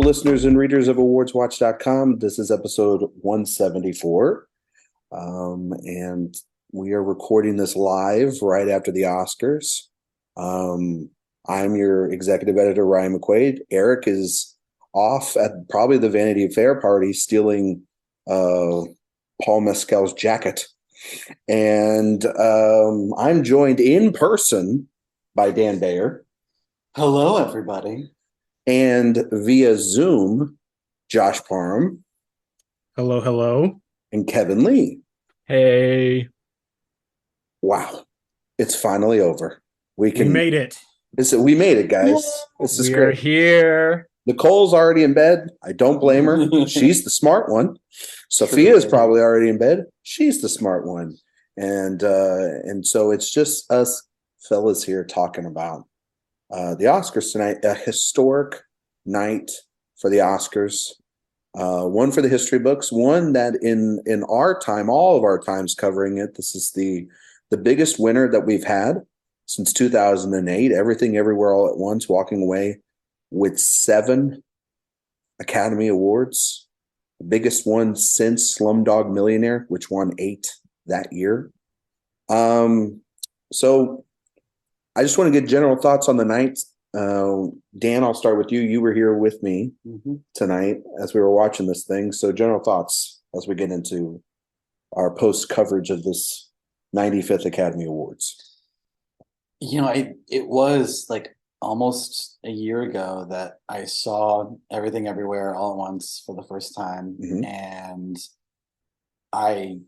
listeners and readers of AwardsWatch.com. This is episode 174. And we are recording this live right after the Oscars. I'm your executive editor, Ryan McQuade. Eric is off at probably the Vanity Fair party stealing Paul Mescal's jacket. And I'm joined in person by Dan Bayer. Hello, everybody. And via Zoom, Josh Parham. Hello, hello. And Kevin Lee. Hey. Wow. It's finally over. We made it. We made it, guys. This is great. We're here. Nicole's already in bed. I don't blame her. She's the smart one. Sophia is probably already in bed. She's the smart one. And so it's just us fellas here talking about the Oscars tonight. A historic night for the Oscars. One for the history books. One that in our time, all of our times covering it, this is the biggest winner that we've had since 2008. Everything, Everywhere, All at Once, walking away with 7 Academy Awards. The biggest one since Slumdog Millionaire, which won 8 that year. So I just want to get general thoughts on the night. Dan, I'll start with you. You were here with me tonight as we were watching this thing. So general thoughts as we get into our post coverage of this 95th Academy Awards. You know, it was like almost a year ago that I saw Everything Everywhere All at Once for the first time. And I'm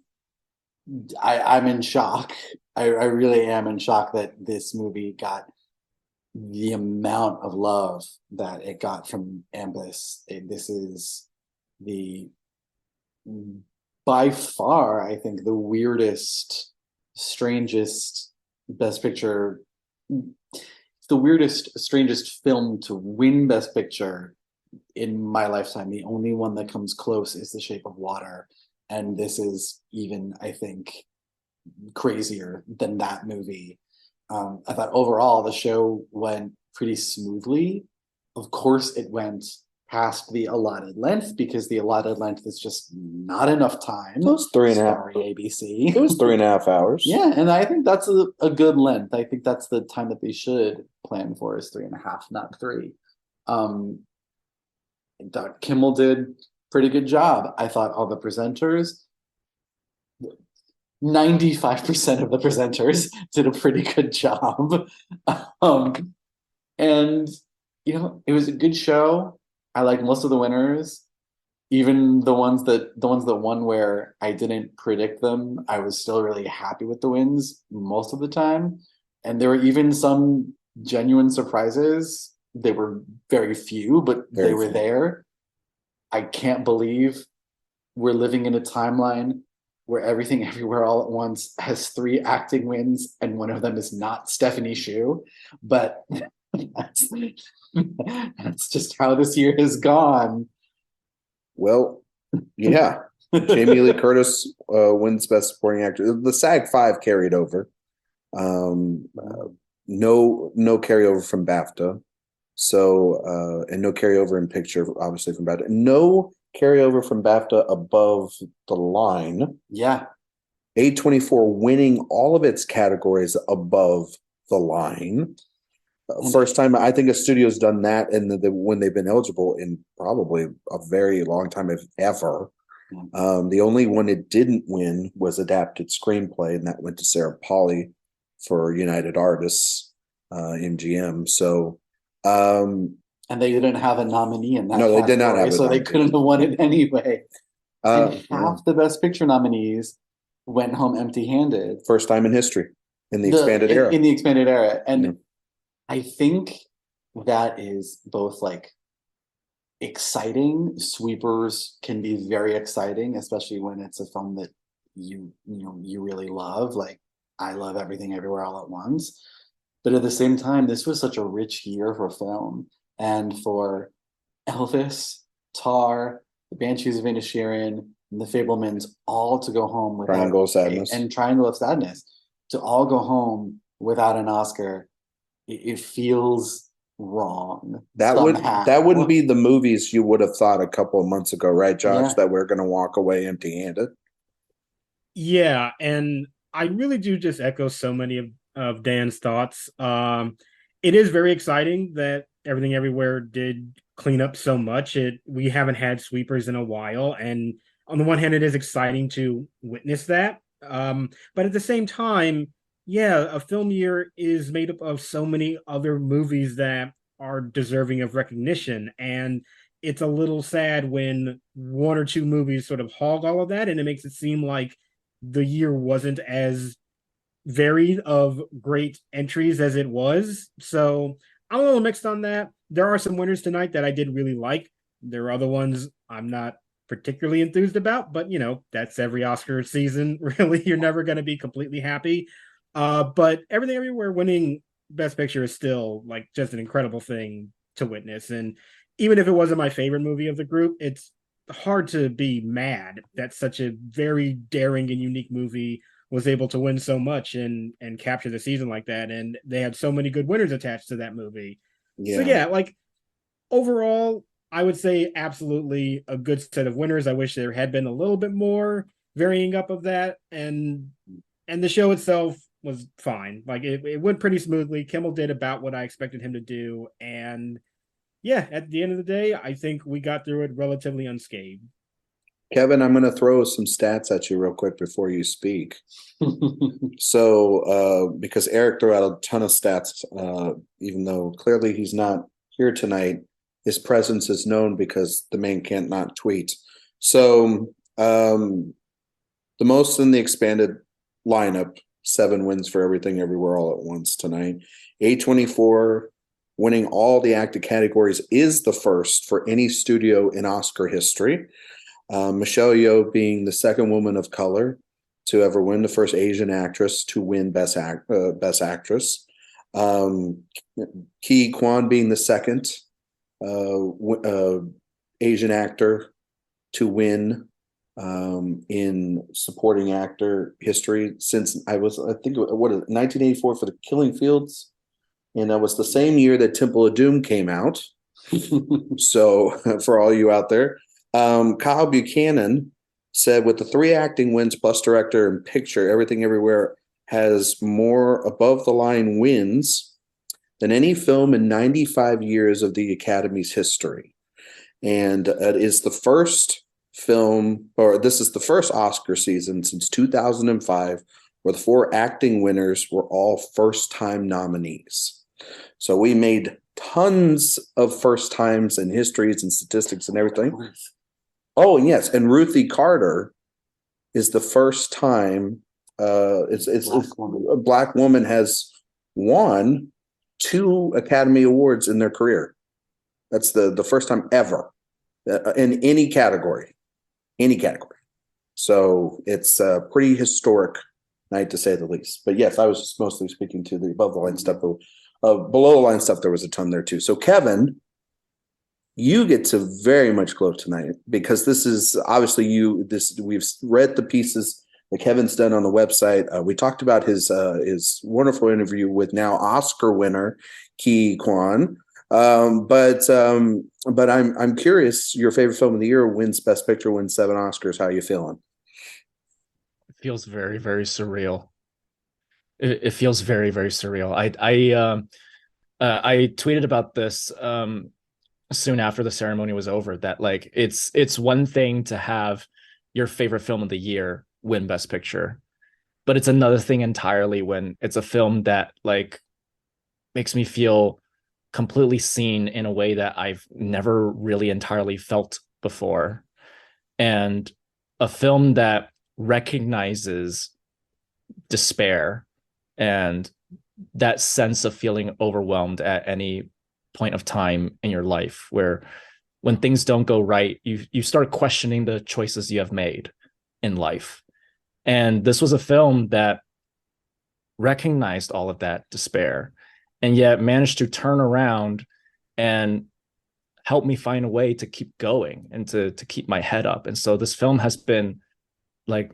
in shock. I really am in shock that this movie got the amount of love that it got from AMPAS. This is by far, I think, the weirdest, strangest Best Picture, the weirdest, strangest film to win Best Picture in my lifetime. The only one that comes close is The Shape of Water. And this is even, I think, crazier than that movie. I thought overall the show went pretty smoothly. Of course, it went past the allotted length because the allotted length is just not enough time. It was 3.5. Sorry, ABC. It was 3.5 hours. Yeah, and I think that's a good length. I think that's the time that they should plan for is 3.5, not 3. Dr. Kimmel did pretty good job. I thought all the presenters, 95% of the presenters did a pretty good job. And you know, it was a good show. I like most of the winners, even the ones that won where I didn't predict them. I was still really happy with the wins most of the time. And there were even some genuine surprises. They were very few, but they were there. I can't believe we're living in a timeline where Everything Everywhere All at Once has 3 acting wins, and one of them is not Stephanie Hsu. But that's just how this year has gone. Well, yeah. Jamie Lee Curtis wins Best Supporting Actor. The SAG-5 carried over. No carryover from BAFTA. So, and no carryover in picture, obviously, from BAFTA. No carryover from BAFTA above the line. Yeah. A24 winning all of its categories above the line. First time I think a studio's done that when they've been eligible in probably a very long time, if ever. The only one it didn't win was adapted screenplay, and that went to Sarah Polley for United Artists, MGM. So, and they didn't have a nominee in that. No, they did not have. So they couldn't have won it anyway. And half the Best Picture nominees went home empty-handed. First time in history in the expanded era. In the expanded era, and I think that is both like exciting. Sweepers can be very exciting, especially when it's a film that you really love. Like I love Everything Everywhere All at Once. But at the same time, this was such a rich year for film, and for Elvis, Tar, The Banshees of Inisherin, and The Fabelmans all to go home without Triangle of Sadness and Triangle of Sadness to all go home without an Oscar. It feels wrong. That somehow. wouldn't be the movies you would have thought a couple of months ago, right, Josh? Yeah. That we're going to walk away empty-handed. Yeah, and I really do just echo so many of Dan's thoughts. It is very exciting that Everything Everywhere did clean up so much. We haven't had sweepers in a while, and on the one hand, it is exciting to witness that. But at the same time, yeah, a film year is made up of so many other movies that are deserving of recognition, and it's a little sad when one or two movies sort of hog all of that, and it makes it seem like the year wasn't as varied of great entries as it was. So I'm a little mixed on that. There are some winners tonight that I did really like. There are other ones I'm not particularly enthused about, but that's every Oscar season. Really, you're never going to be completely happy. But Everything Everywhere winning Best Picture is still like just an incredible thing to witness. And even if it wasn't my favorite movie of the group, it's hard to be mad that such a very daring and unique movie was able to win so much and capture the season like that. And they had so many good winners attached to that movie. Yeah. So yeah, like overall, I would say absolutely a good set of winners. I wish there had been a little bit more varying up of that. And the show itself was fine. Like it went pretty smoothly. Kimmel did about what I expected him to do. And yeah, at the end of the day, I think we got through it relatively unscathed. Kevin, I'm going to throw some stats at you real quick before you speak. So, because Eric threw out a ton of stats, even though clearly he's not here tonight, his presence is known because the man can't not tweet. So, the most in the expanded lineup, 7 wins for Everything Everywhere All at Once tonight. A24 winning all the acting categories is the first for any studio in Oscar history. Michelle Yeoh being the second woman of color to ever win, the first Asian actress to win Best Actress. Ki Quan being the second Asian actor to win in supporting actor history since I think 1984 for The Killing Fields, and that was the same year that Temple of Doom came out. So for all you out there. Kyle Buchanan said with the 3 acting wins plus director and picture, Everything Everywhere has more above the line wins than any film in 95 years of the Academy's history. And it is the first film, or this is the first Oscar season since 2005 where the 4 acting winners were all first-time nominees. So we made tons of first times and histories and statistics and everything. Oh, and yes, and Ruthie Carter is the first time a Black woman has won 2 Academy Awards in their career. That's the first time ever in any category. So it's a pretty historic night to say the least. But yes, I was just mostly speaking to the above the line stuff. Below the line stuff, there was a ton there too. So Kevin, you get to very much glow tonight because this is obviously we've read the pieces that Kevin's done on the website. We talked about his wonderful interview with now Oscar winner Ki Quan. But I'm curious, your favorite film of the year wins Best Picture, wins 7 Oscars. How are you feeling? It feels very, very surreal. It feels very, very surreal. I tweeted about this soon after the ceremony was over that like it's one thing to have your favorite film of the year win Best Picture, but it's another thing entirely when it's a film that like makes me feel completely seen in a way that I've never really entirely felt before, and a film that recognizes despair and that sense of feeling overwhelmed at any point of time in your life where when things don't go right, you start questioning the choices you have made in life. And this was a film that recognized all of that despair and yet managed to turn around and help me find a way to keep going and to keep my head up. And so this film has been like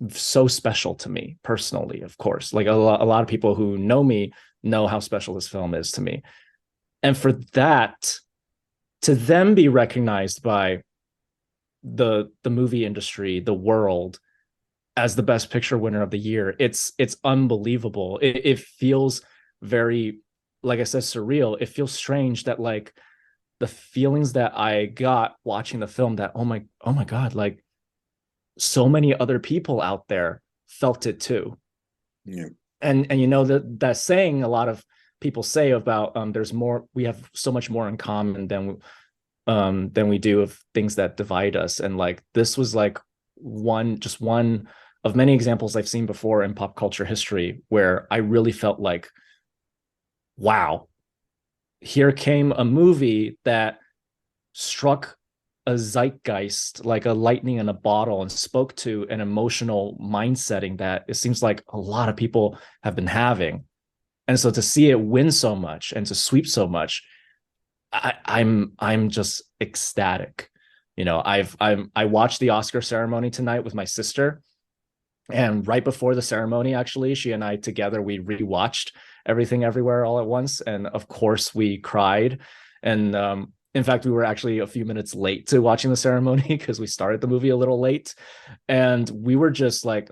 so special to me personally, of course. Like a lot of people who know me know how special this film is to me. And for that to then be recognized by the movie industry, the world, as the best picture winner of the year, it's unbelievable. It feels very, like I said, surreal. It feels strange that like the feelings that I got watching the film, that oh my God, like so many other people out there felt it too. Yeah. And you know that saying a lot of people say about there's more, we have so much more in common than we do of things that divide us. And like this was like one of many examples I've seen before in pop culture history where I really felt like, wow, here came a movie that struck a zeitgeist like a lightning in a bottle and spoke to an emotional mindsetting that it seems like a lot of people have been having. And so to see it win so much and to sweep so much, I'm just ecstatic. You know, I watched the Oscar ceremony tonight with my sister, and right before the ceremony, actually, she and I together, we rewatched Everything Everywhere All at Once, and of course we cried. And in fact, we were actually a few minutes late to watching the ceremony because we started the movie a little late, and we were just like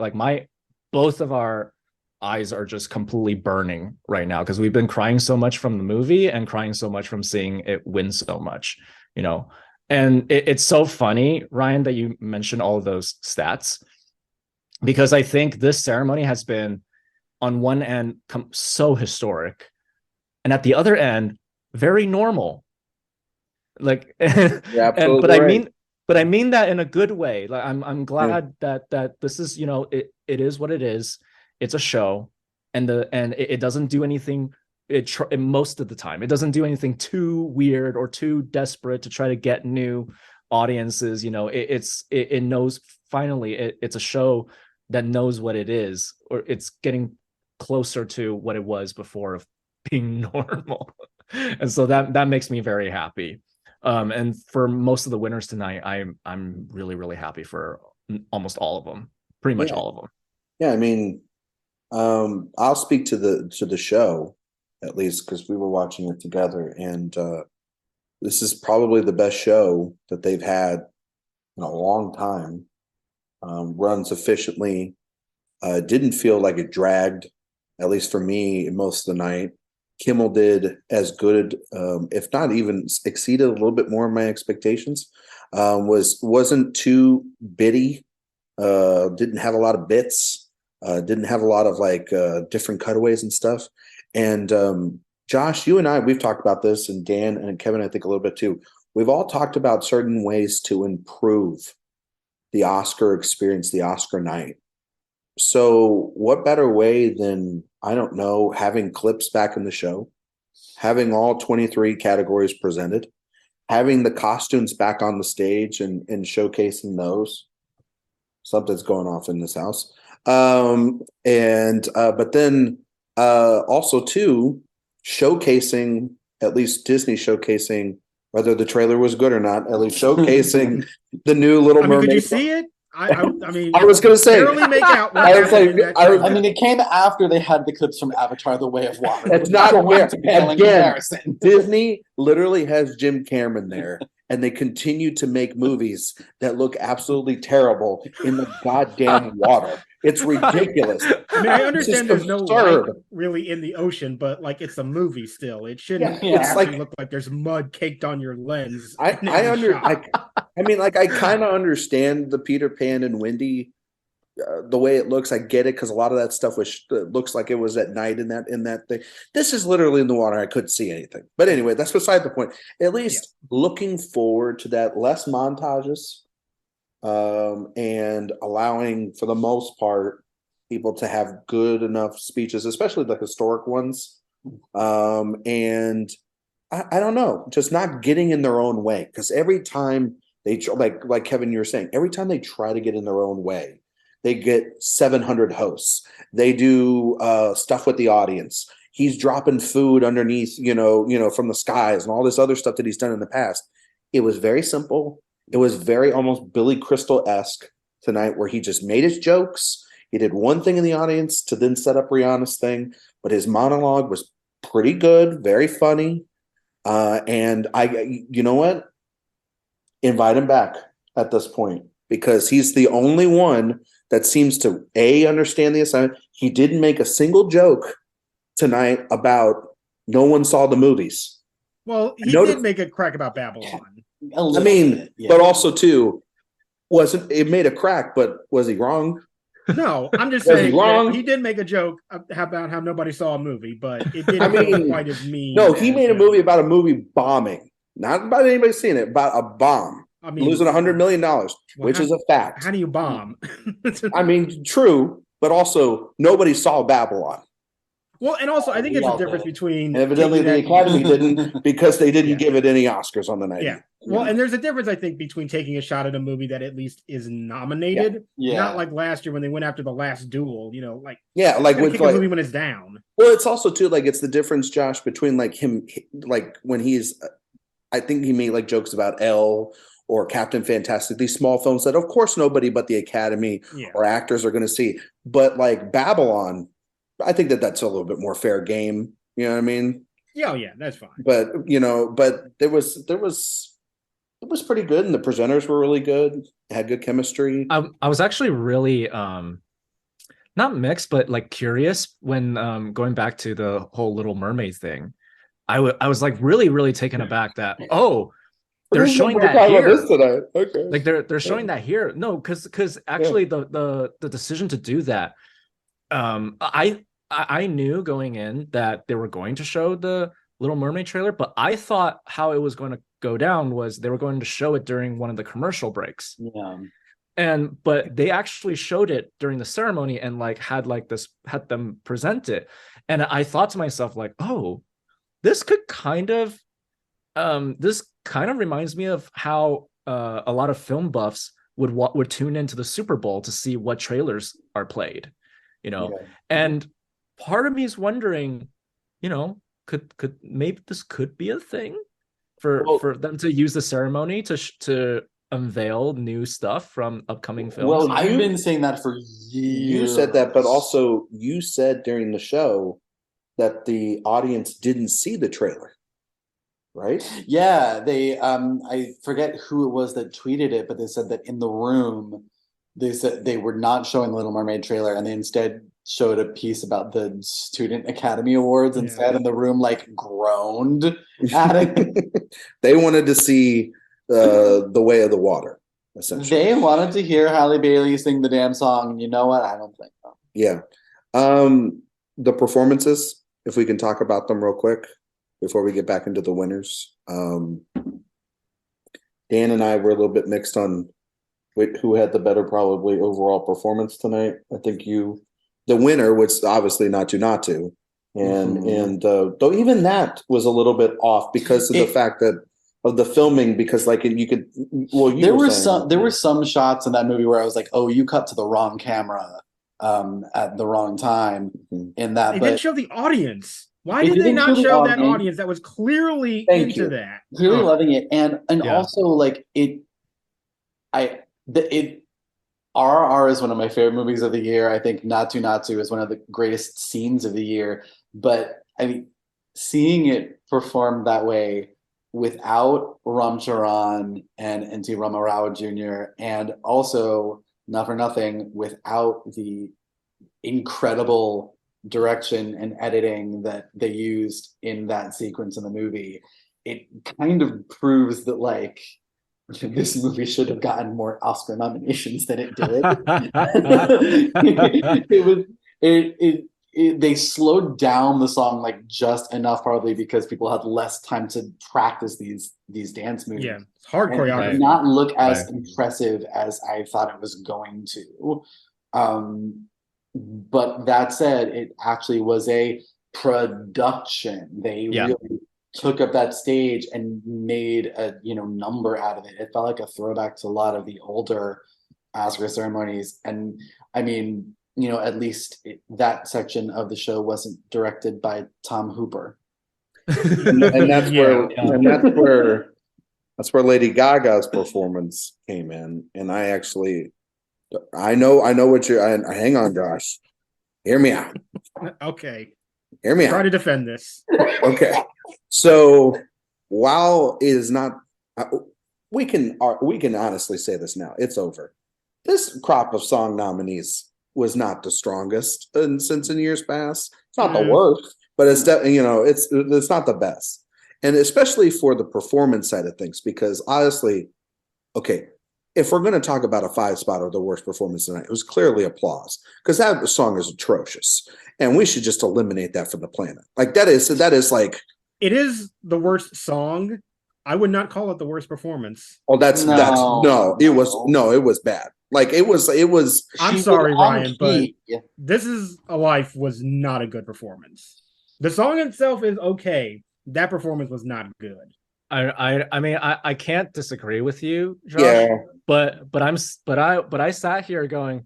both of our eyes are just completely burning right now because we've been crying so much from the movie and crying so much from seeing it win so much, you know. And it's so funny, Ryan, that you mentioned all of those stats, because I think this ceremony has been on one end so historic, and at the other end very normal. Like, but I mean that in a good way. Like, I'm glad that this is, you know, it is what it is. It's a show, and it doesn't do anything. Most of the time, it doesn't do anything too weird or too desperate to try to get new audiences. You know, it knows finally it's a show that knows what it is, or it's getting closer to what it was before of being normal. And so that makes me very happy. And for most of the winners tonight, I'm really, really happy for almost all of them, pretty much all of them. Yeah, I mean, I'll speak to the show at least because we were watching it together, and this is probably the best show that they've had in a long time. Runs efficiently. Didn't feel like it dragged, at least for me, most of the night. Kimmel did as good, if not even exceeded a little bit more of my expectations. Wasn't too bitty. Didn't have a lot of bits. Didn't have a lot of like different cutaways and stuff. And Josh, you and I, we've talked about this, and Dan and Kevin, I think a little bit too. We've all talked about certain ways to improve the Oscar experience, the Oscar night. So what better way than, I don't know, having clips back in the show, having all 23 categories presented, having the costumes back on the stage and showcasing those. Something's going off in this house. But then also too, showcasing, at least Disney showcasing, whether the trailer was good or not, at least showcasing the new Little Mermaid. Did you see it? I mean, I was going to say, barely make out. I mean, it came after they had the clips from Avatar: The Way of Water. It's not fair. Again, Disney literally has Jim Cameron there, and they continue to make movies that look absolutely terrible in the goddamn water. It's ridiculous. I mean, I understand there's no light really in the ocean, but like it's a movie still. It shouldn't look like there's mud caked on your lens. I mean, like I kind of understand the Peter Pan and Wendy, the way it looks. I get it because a lot of that stuff looks like it was at night in that thing. This is literally in the water. I couldn't see anything. But anyway, that's beside the point. At least looking forward to that, less montages. And allowing, for the most part, people to have good enough speeches, especially the historic ones. And I don't know, just not getting in their own way. Because every time they, like Kevin, you were saying, every time they try to get in their own way, they get 700 hosts. They do stuff with the audience. He's dropping food underneath, you know, from the skies and all this other stuff that he's done in the past. It was very simple. It was very almost Billy Crystal-esque tonight, where he just made his jokes. He did one thing in the audience to then set up Rihanna's thing, but his monologue was pretty good, very funny. And you know what? Invite him back at this point, because he's the only one that seems to understand the assignment. He didn't make a single joke tonight about no one saw the movies. Well, he did make a crack about Babylon. I mean, but also too, it made a crack, but was he wrong? No, I'm just saying wrong? He did make a joke about how nobody saw a movie, but it didn't go quite as mean. No, he made a movie about a movie bombing, not about anybody seeing it, about a bomb. I mean, losing $100 million, which is a fact. How do you bomb? I mean, true, but also nobody saw Babylon. Well, and also I think it's a difference between, and evidently the Academy didn't, because they didn't give it any Oscars on the night. Yeah. Well, and there's a difference, I think, between taking a shot at a movie that at least is nominated, not like last year when they went after The Last Duel, like with a movie when it's down. Well, it's also too it's the difference, Josh, between him, when he's, I think he made jokes about Elle or Captain Fantastic, these small films that of course nobody but the Academy or actors are going to see. But Babylon, I think that's a little bit more fair game. You know what I mean? Yeah, that's fine. But but it was pretty good, and the presenters were really good. Had good chemistry. I was actually really not mixed, but curious when going back to the whole Little Mermaid thing. I was really, really taken aback that they're showing that here tonight. Okay, they're showing that here. No, because actually the decision to do that, I knew going in that they were going to show the Little Mermaid trailer, but I thought how it was going to go down was they were going to show it during one of the commercial breaks. Yeah. But they actually showed it during the ceremony and had them present it. And I thought to myself, this could kind of reminds me of how a lot of film buffs would tune into the Super Bowl to see what trailers are played, and part of me is wondering, could maybe this could be a thing for them to use the ceremony to unveil new stuff from upcoming films. Well, I've been saying that for years. You said that, but also you said during the show that the audience didn't see the trailer, right? Yeah, they I forget who it was that tweeted it, but they said that in the room they said they were not showing the Little Mermaid trailer, and they instead showed a piece about the Student Academy Awards instead, and the room groaned at it. They wanted to see the Way of the Water, essentially. They wanted to hear Halle Bailey sing the damn song. You know what? I don't think so. Yeah. The performances, if we can talk about them real quick before we get back into the winners. Dan and I were a little bit mixed on who had the better probably overall performance tonight. I think the winner was obviously Not To. And though even that was a little bit off because of the fact that of the filming, because there were some shots in that movie where I was like, oh, you cut to the wrong camera at the wrong time in that. They didn't show the audience. Why did they not show that audience that was clearly into that? Clearly loving it. And also RRR is one of my favorite movies of the year. I think Not To is one of the greatest scenes of the year. But I mean, seeing it performed that way without Ram Charan and N.T. Rama Rao Jr. and also, not for nothing, without the incredible direction and editing that they used in that sequence in the movie, it kind of proves that this movie should have gotten more Oscar nominations than it did. They slowed down the song just enough, probably because people had less time to practice these dance moves. Yeah, it's hard choreography. Did not look as impressive as I thought it was going to. But that said, it actually was a production. They really took up that stage and made a number out of it. It felt like a throwback to a lot of the older Oscar ceremonies. And I mean, at least that section of the show wasn't directed by Tom Hooper. and that's where Lady Gaga's performance came in. And I know what hang on, Josh. Hear me out. Okay. Hear me out. Try to defend this. Okay. So while it is not, we can honestly say this now. It's over. This crop of song nominees was not the strongest since in years past. It's not the worst, but it's it's not the best, and especially for the performance side of things. Because honestly, okay, if we're going to talk about a 5 spot or the worst performance tonight, it was clearly Applause, because that song is atrocious, and we should just eliminate that from the planet. Like that is like, it is the worst song. I would not call it the worst performance. Oh, it was bad. Like it was. I'm sorry, Ryan, but This Is a Life was not a good performance. The song itself is okay. That performance was not good. I mean, I can't disagree with you, Josh. Yeah. But I sat here going,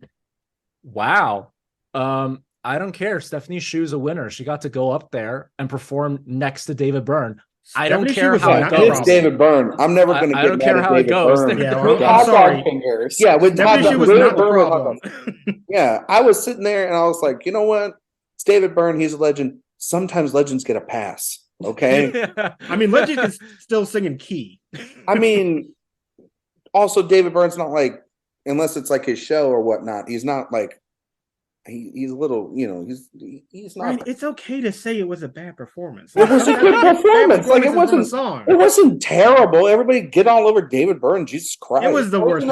wow. I don't care. Stephanie Shu's a winner. She got to go up there and perform next to David Byrne. I don't care how it goes. It's David Byrne. I'm never going to get I don't care how it goes. I'm sorry. Fingers. Yeah, with Stephanie Shu was not the problem. Yeah, I was sitting there and I was like, you know what? It's David Byrne. He's a legend. Sometimes legends get a pass. Okay. I mean, legend is still singing key. I mean, also David Byrne's not like, unless it's like his show or whatnot, he's not like, he's a little, he's not. Ryan, it's okay to say it was a bad performance. It was a good performance. Like it wasn't song. It wasn't terrible. Everybody get all over David Byrne. Jesus Christ. It was the worst.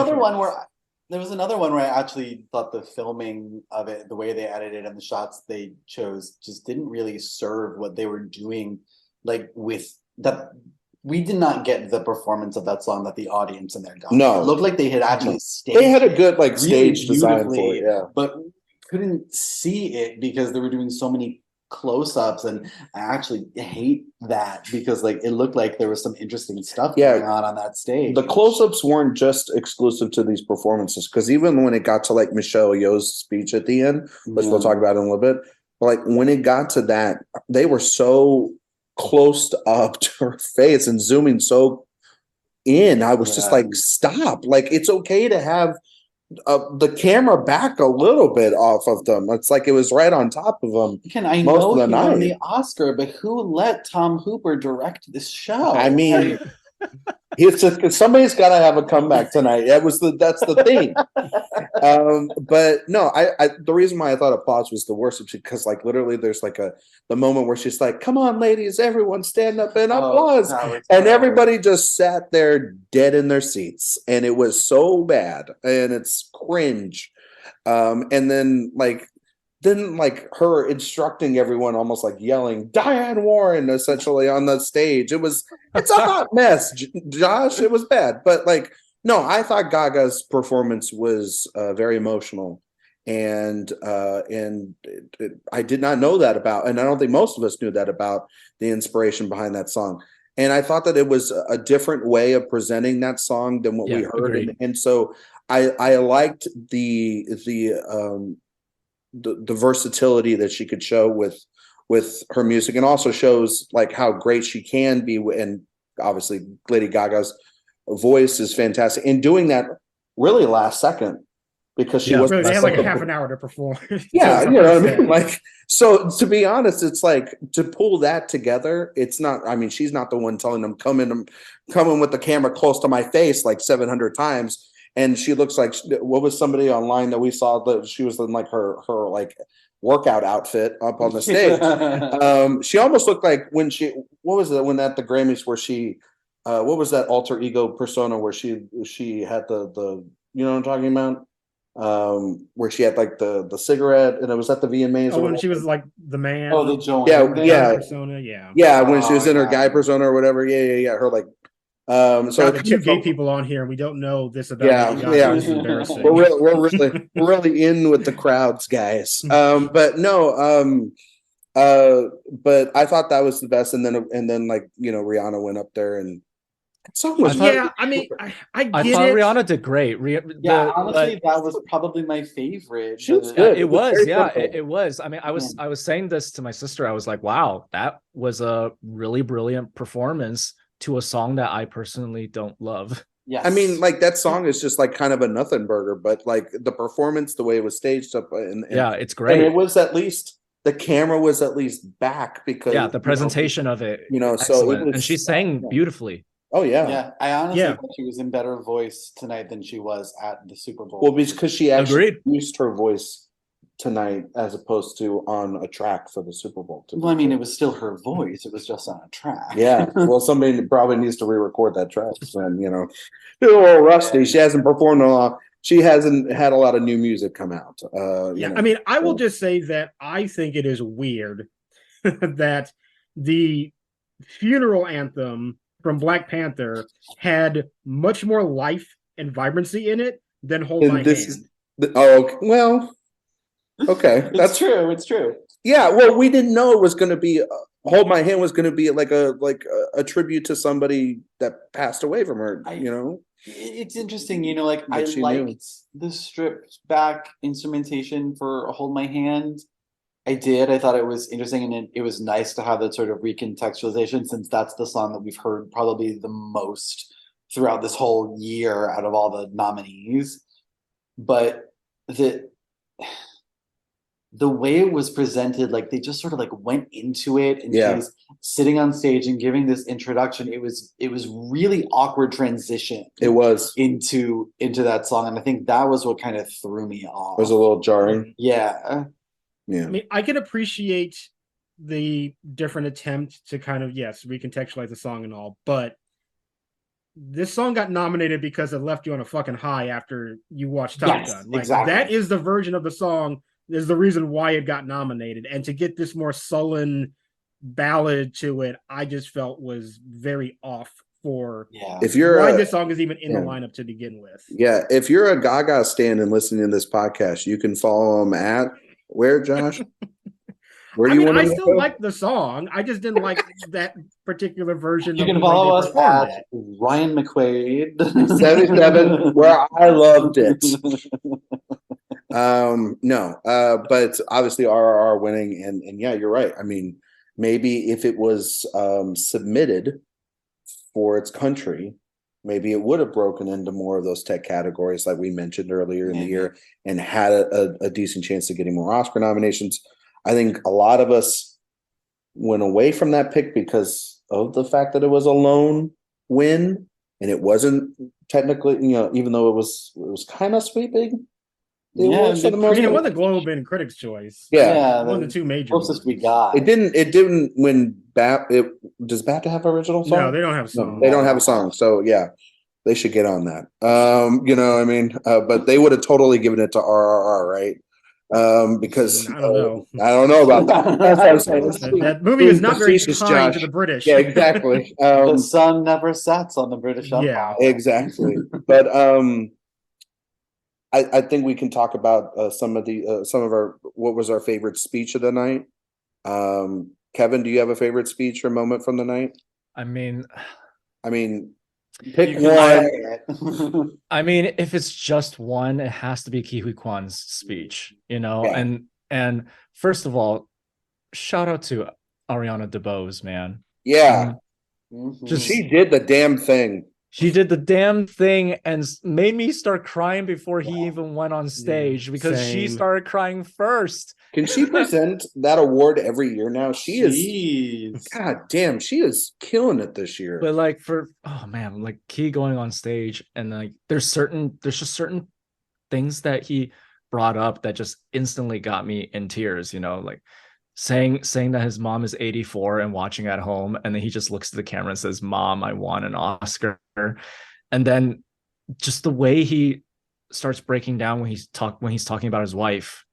There was another one where I actually thought the filming of it, the way they edited and the shots they chose, just didn't really serve what they were doing. Like with that, we did not get the performance of that song that the audience in there got. No, it looked like they had actually staged. They had a good really stage design for it, yeah. But couldn't see it because they were doing so many close-ups, and I actually hate that because it looked like there was some interesting stuff going on that stage. The close-ups weren't just exclusive to these performances, because even when it got to Michelle Yeoh's speech at the end, which we'll talk about in a little bit, when it got to that, they were so close up to her face and zooming so in. I was just like, stop. It's okay to have the camera back a little bit off of them. It's like it was right on top of them. I know he won the Oscar, but who let Tom Hooper direct this show? I mean, somebody's got to have a comeback tonight. That's the thing. But no, I the reason why I thought Applause was the worst is because literally there's the moment where she's like, "Come on, ladies, everyone stand up and applause," and everybody just sat there dead in their seats, and it was so bad, and it's cringe. And then her instructing everyone, almost yelling Diane Warren essentially on the stage. It's a hot mess, Josh. It was bad, but no, I thought Gaga's performance was very emotional, and I did not know that about, and I don't think most of us knew that about the inspiration behind that song. And I thought that it was a different way of presenting that song than what we heard, and so I liked the versatility that she could show with her music, and also shows how great she can be. And obviously Lady Gaga's voice is fantastic, and doing that really last second, because she was really, they had half an hour to perform. Yeah, you know what I mean? So to be honest, it's to pull that together, it's not, I mean, she's not the one telling them come in with the camera close to my face 700 times. And she looks like, what was somebody online that we saw that she was in her workout outfit up on the stage. She almost looked like when when at the Grammys where she, what was that alter ego persona where she had the you know what I'm talking about? Where she had the cigarette, and it was at the VMAs. Oh, when she was the man. Oh, the Joan. Yeah. Persona, yeah. Yeah, when she was in her guy persona or whatever. Yeah. Her so the two gay people on here, we don't know this about. Yeah. It's embarrassing. We're really in with the crowds, guys. But no, but I thought that was the best, and then Rihanna went up there and song was I thought Rihanna did great. Honestly, that was probably my favorite. She was good. It was. I mean, I was saying this to my sister. I was like, wow, that was a really brilliant performance to a song that I personally don't love. Yes. I mean, that song is just kind of a nothing burger, but the performance, the way it was staged up, and it's great. And it was at least the camera was at least back because the presentation of it, so excellent. it was, and she sang beautifully. Oh yeah. Yeah, I honestly Yeah. thought she was in better voice tonight than she was at the Super Bowl. Well, because she actually Agreed. used her voice tonight as opposed to on a track for the Super Bowl. Well, I mean, it was still her voice. It was just on a track. Yeah. Well, somebody probably needs to re-record that track. And she's a little rusty. She hasn't performed a lot. She hasn't had a lot of new music come out. I mean, I will just say that I think it is weird that the funeral anthem from Black Panther had much more life and vibrancy in it than Hold My Hand. Well, okay. That's true. It's true. Yeah, well, we didn't know it was going to be Hold My Hand was going to be like a tribute to somebody that passed away from her. It's interesting, I she liked knew. the stripped back instrumentation for Hold My Hand. I did. I thought it was interesting, and it was nice to have that sort of recontextualization, since that's the song that we've heard probably the most throughout this whole year out of all the nominees. But the way it was presented, like they just sort of like went into it, and she's sitting on stage and giving this introduction. It was really awkward transition. It was into that song, and I think that was what kind of threw me off. It was a little jarring. Yeah. I mean, I can appreciate the different attempt to kind of recontextualize the song and all, but this song got nominated because it left you on a fucking high after you watched Top Gun. Like exactly. That is the version of the song. Is the reason why it got nominated, and to get this more sullen ballad to it, I just felt was very off for if you're why this song is even in the lineup to begin with. Yeah, if you're a Gaga stan and listening to this podcast, you can follow him at where, Josh? Where do you want I to still like the song. I just didn't like that particular version. You can follow us at Ryan McQuade 77, where I loved it. But obviously RRR winning, and yeah, you're right. I mean, maybe if it was submitted for its country, maybe it would have broken into more of those tech categories like we mentioned earlier in the year, and had a decent chance of getting more Oscar nominations. I think a lot of us went away from that pick because of the fact that it was a lone win, and it wasn't technically, even though it was kind of sweeping. It won the Globe and Critics' Choice. Yeah, one of the two major closest we got. It didn't win BAFTA. Does BAFTA have original song? No, they don't have a song. No, they don't have a song. So yeah, they should get on that. You know what I mean? But they would have totally given it to RRR, right? Because I don't know. I don't know about that. That's what I'm saying. That movie is not very Facetious, kind to Josh. the British. Yeah, exactly. The sun never sets on the British Empire. Yeah, exactly. But I think we can talk about some of our what was our favorite speech of the night. Kevin, do you have a favorite speech or moment from the night? I mean, pick one. I mean, if it's just one, it has to be Kiwi Kwan's speech, and first of all, shout out to Ariana DeBose, man. Yeah. Mm-hmm. She did the damn thing. She did the damn thing and made me start crying before he even went on stage, because she started crying first. Can she present that award every year now? She is. God damn, she is killing it this year. But like Key going on stage, and like there's just certain things that he brought up that just instantly got me in tears. Like saying that his mom is 84 and watching at home, and then he just looks to the camera and says, "Mom, I won an Oscar." And then just the way he starts breaking down when he's talking about his wife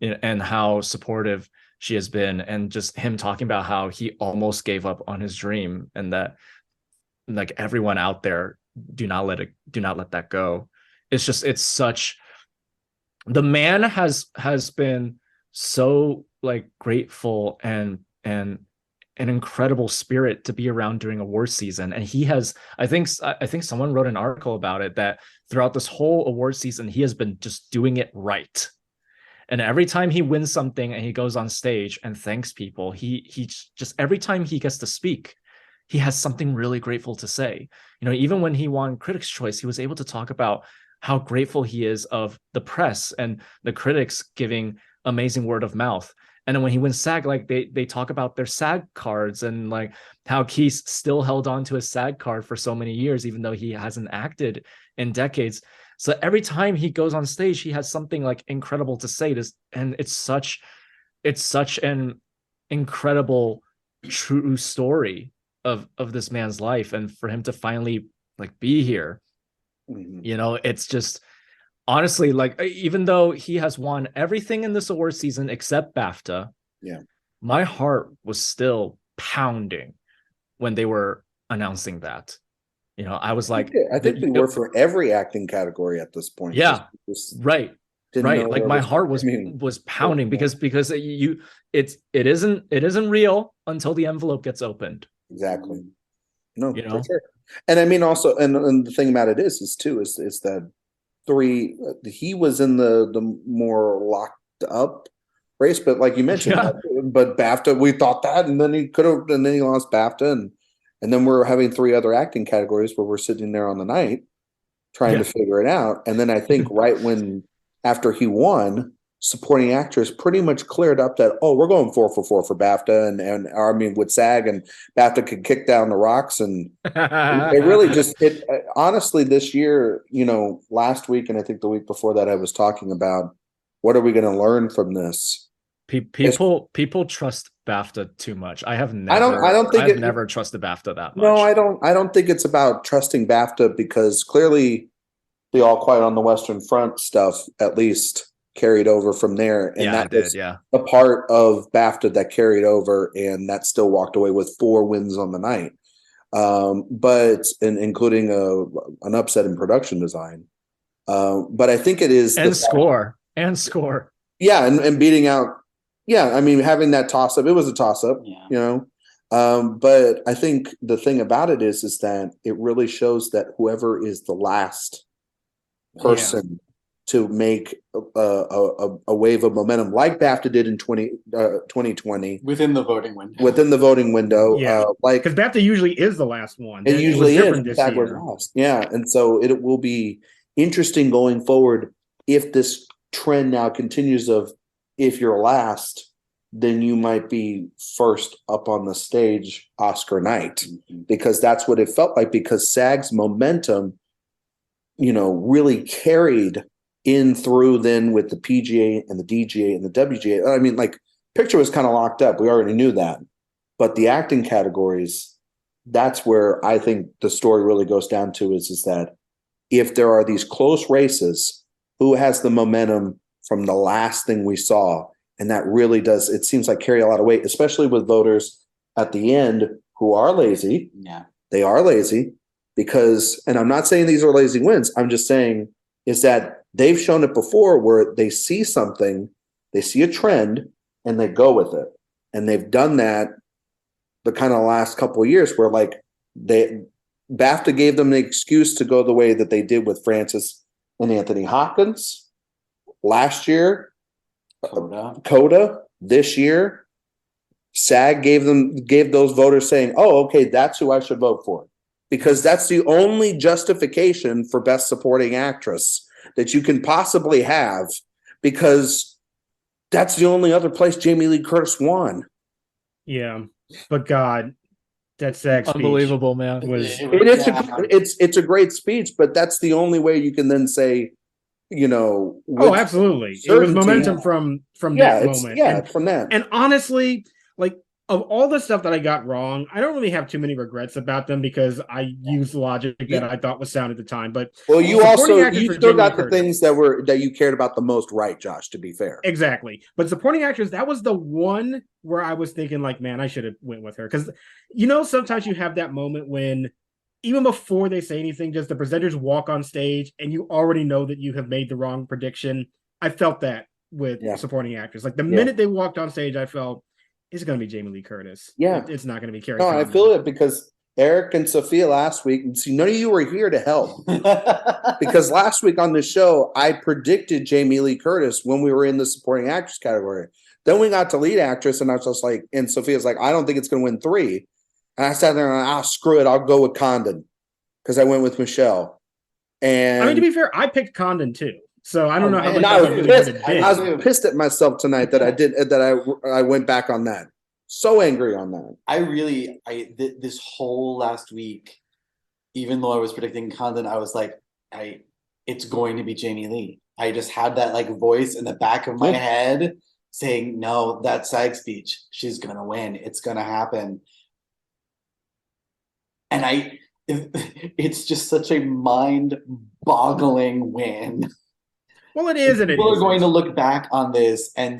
and how supportive she has been, and just him talking about how he almost gave up on his dream, and that like everyone out there, do not let that go. It's such, the man has been so like grateful and an incredible spirit to be around during award season. And he has, I think someone wrote an article about it, that throughout this whole award season, he has been just doing it right. And every time he wins something and he goes on stage and thanks people, he just, every time he gets to speak, he has something really grateful to say. Even when he won Critics' Choice, he was able to talk about how grateful he is of the press and the critics giving amazing word of mouth. And then when he wins SAG, like they talk about their SAG cards and like how he's still held on to his SAG card for so many years, even though he hasn't acted in decades. So every time he goes on stage, he has something like incredible to say. And it's such an incredible true story of this man's life, and for him to finally like be here, it's just honestly, like, even though he has won everything in this award season except BAFTA, my heart was still pounding when they were announcing that. I was like, I think we were for every acting category at this point. Yeah, right. Like my heart was pounding because it isn't real until the envelope gets opened. Exactly. No, for sure. And I mean, also, and the thing about it is that he was in the more locked up race, but like you mentioned, but BAFTA, we thought that, and then he lost BAFTA, and then we're having 3 other acting categories where we're sitting there on the night trying to figure it out. And then I think after he won, supporting actress pretty much cleared up that, we're going 4 for BAFTA, and I mean, with SAG, and BAFTA could kick down the rocks, and it really just honestly, this year, last week and I think the week before that, I was talking about what are we going to learn from this. People trust BAFTA too much. I have never. I've never trusted BAFTA that much. No, I don't think it's about trusting BAFTA, because clearly the All Quiet on the Western Front stuff at least carried over from there, and that was a part of BAFTA that carried over, and that still walked away with 4 wins on the night, but including an upset in production design. But I think it is score, and beating out. Yeah, I mean, having that toss up, it was a toss up, but I think the thing about it is that it really shows that whoever is the last person to make a wave of momentum, like BAFTA did in 2020, within the voting window. Because BAFTA usually is the last one. It usually is. SAG was last. Yeah, and so it will be interesting going forward if this trend now continues of, if you're last, then you might be first up on the stage Oscar night, because that's what it felt like, because SAG's momentum, really carried in through then with the PGA and the DGA and the WGA. I mean, like, picture was kind of locked up. We already knew that. But the acting categories, that's where I think the story really goes down to is that if there are these close races, who has the momentum from the last thing we saw? And that really does, it seems like, carry a lot of weight, especially with voters at the end who are lazy. Yeah. They are lazy because, and I'm not saying these are lazy wins, I'm just saying is that they've shown it before where they see something, they see a trend, and they go with it. And they've done that the kind of last couple of years where, like, BAFTA gave them the excuse to go the way that they did with Francis and Anthony Hopkins last year. Coda this year. SAG gave those voters saying, okay, that's who I should vote for, because that's the only justification for Best Supporting Actress that you can possibly have, because that's the only other place Jamie Lee Curtis won. Yeah, but God, that SAG speech, unbelievable, man. It's a great speech, but that's the only way you can then say, absolutely, it was momentum from that moment. From that. And honestly, like, of all the stuff that I got wrong, I don't really have too many regrets about them, because I used logic that I thought was sound at the time. But you still got the things that you cared about the most, right, Josh? To be fair, exactly. But supporting actress, that was the one where I was thinking, like, man, I should have went with her, because sometimes you have that moment when, even before they say anything, just the presenters walk on stage and you already know that you have made the wrong prediction. I felt that with supporting actors. Like, the minute they walked on stage, I felt, it's going to be Jamie Lee Curtis. Yeah. It's not going to be Carrie. No, I feel it, because Eric and Sophia last week, and see, none of you were here to help. Because last week on the show, I predicted Jamie Lee Curtis when we were in the supporting actress category. Then we got to lead actress, and I was just like, and Sophia's like, I don't think it's going to win 3. And I sat there and screw it, I'll go with Condon, because I went with Michelle. And I mean, to be fair, I picked Condon too. So I don't know how And much I that was really pissed. would have I been. was pissed at myself tonight that I went back on that. So angry on that. This whole last week, even though I was predicting Condon, I was like, it's going to be Jamie Lee. I just had that like voice in the back of my head saying, no, that SAG speech, she's gonna win. It's gonna happen. And it's just such a mind-boggling win. Well, it is, and it People are isn't. going to look back on this and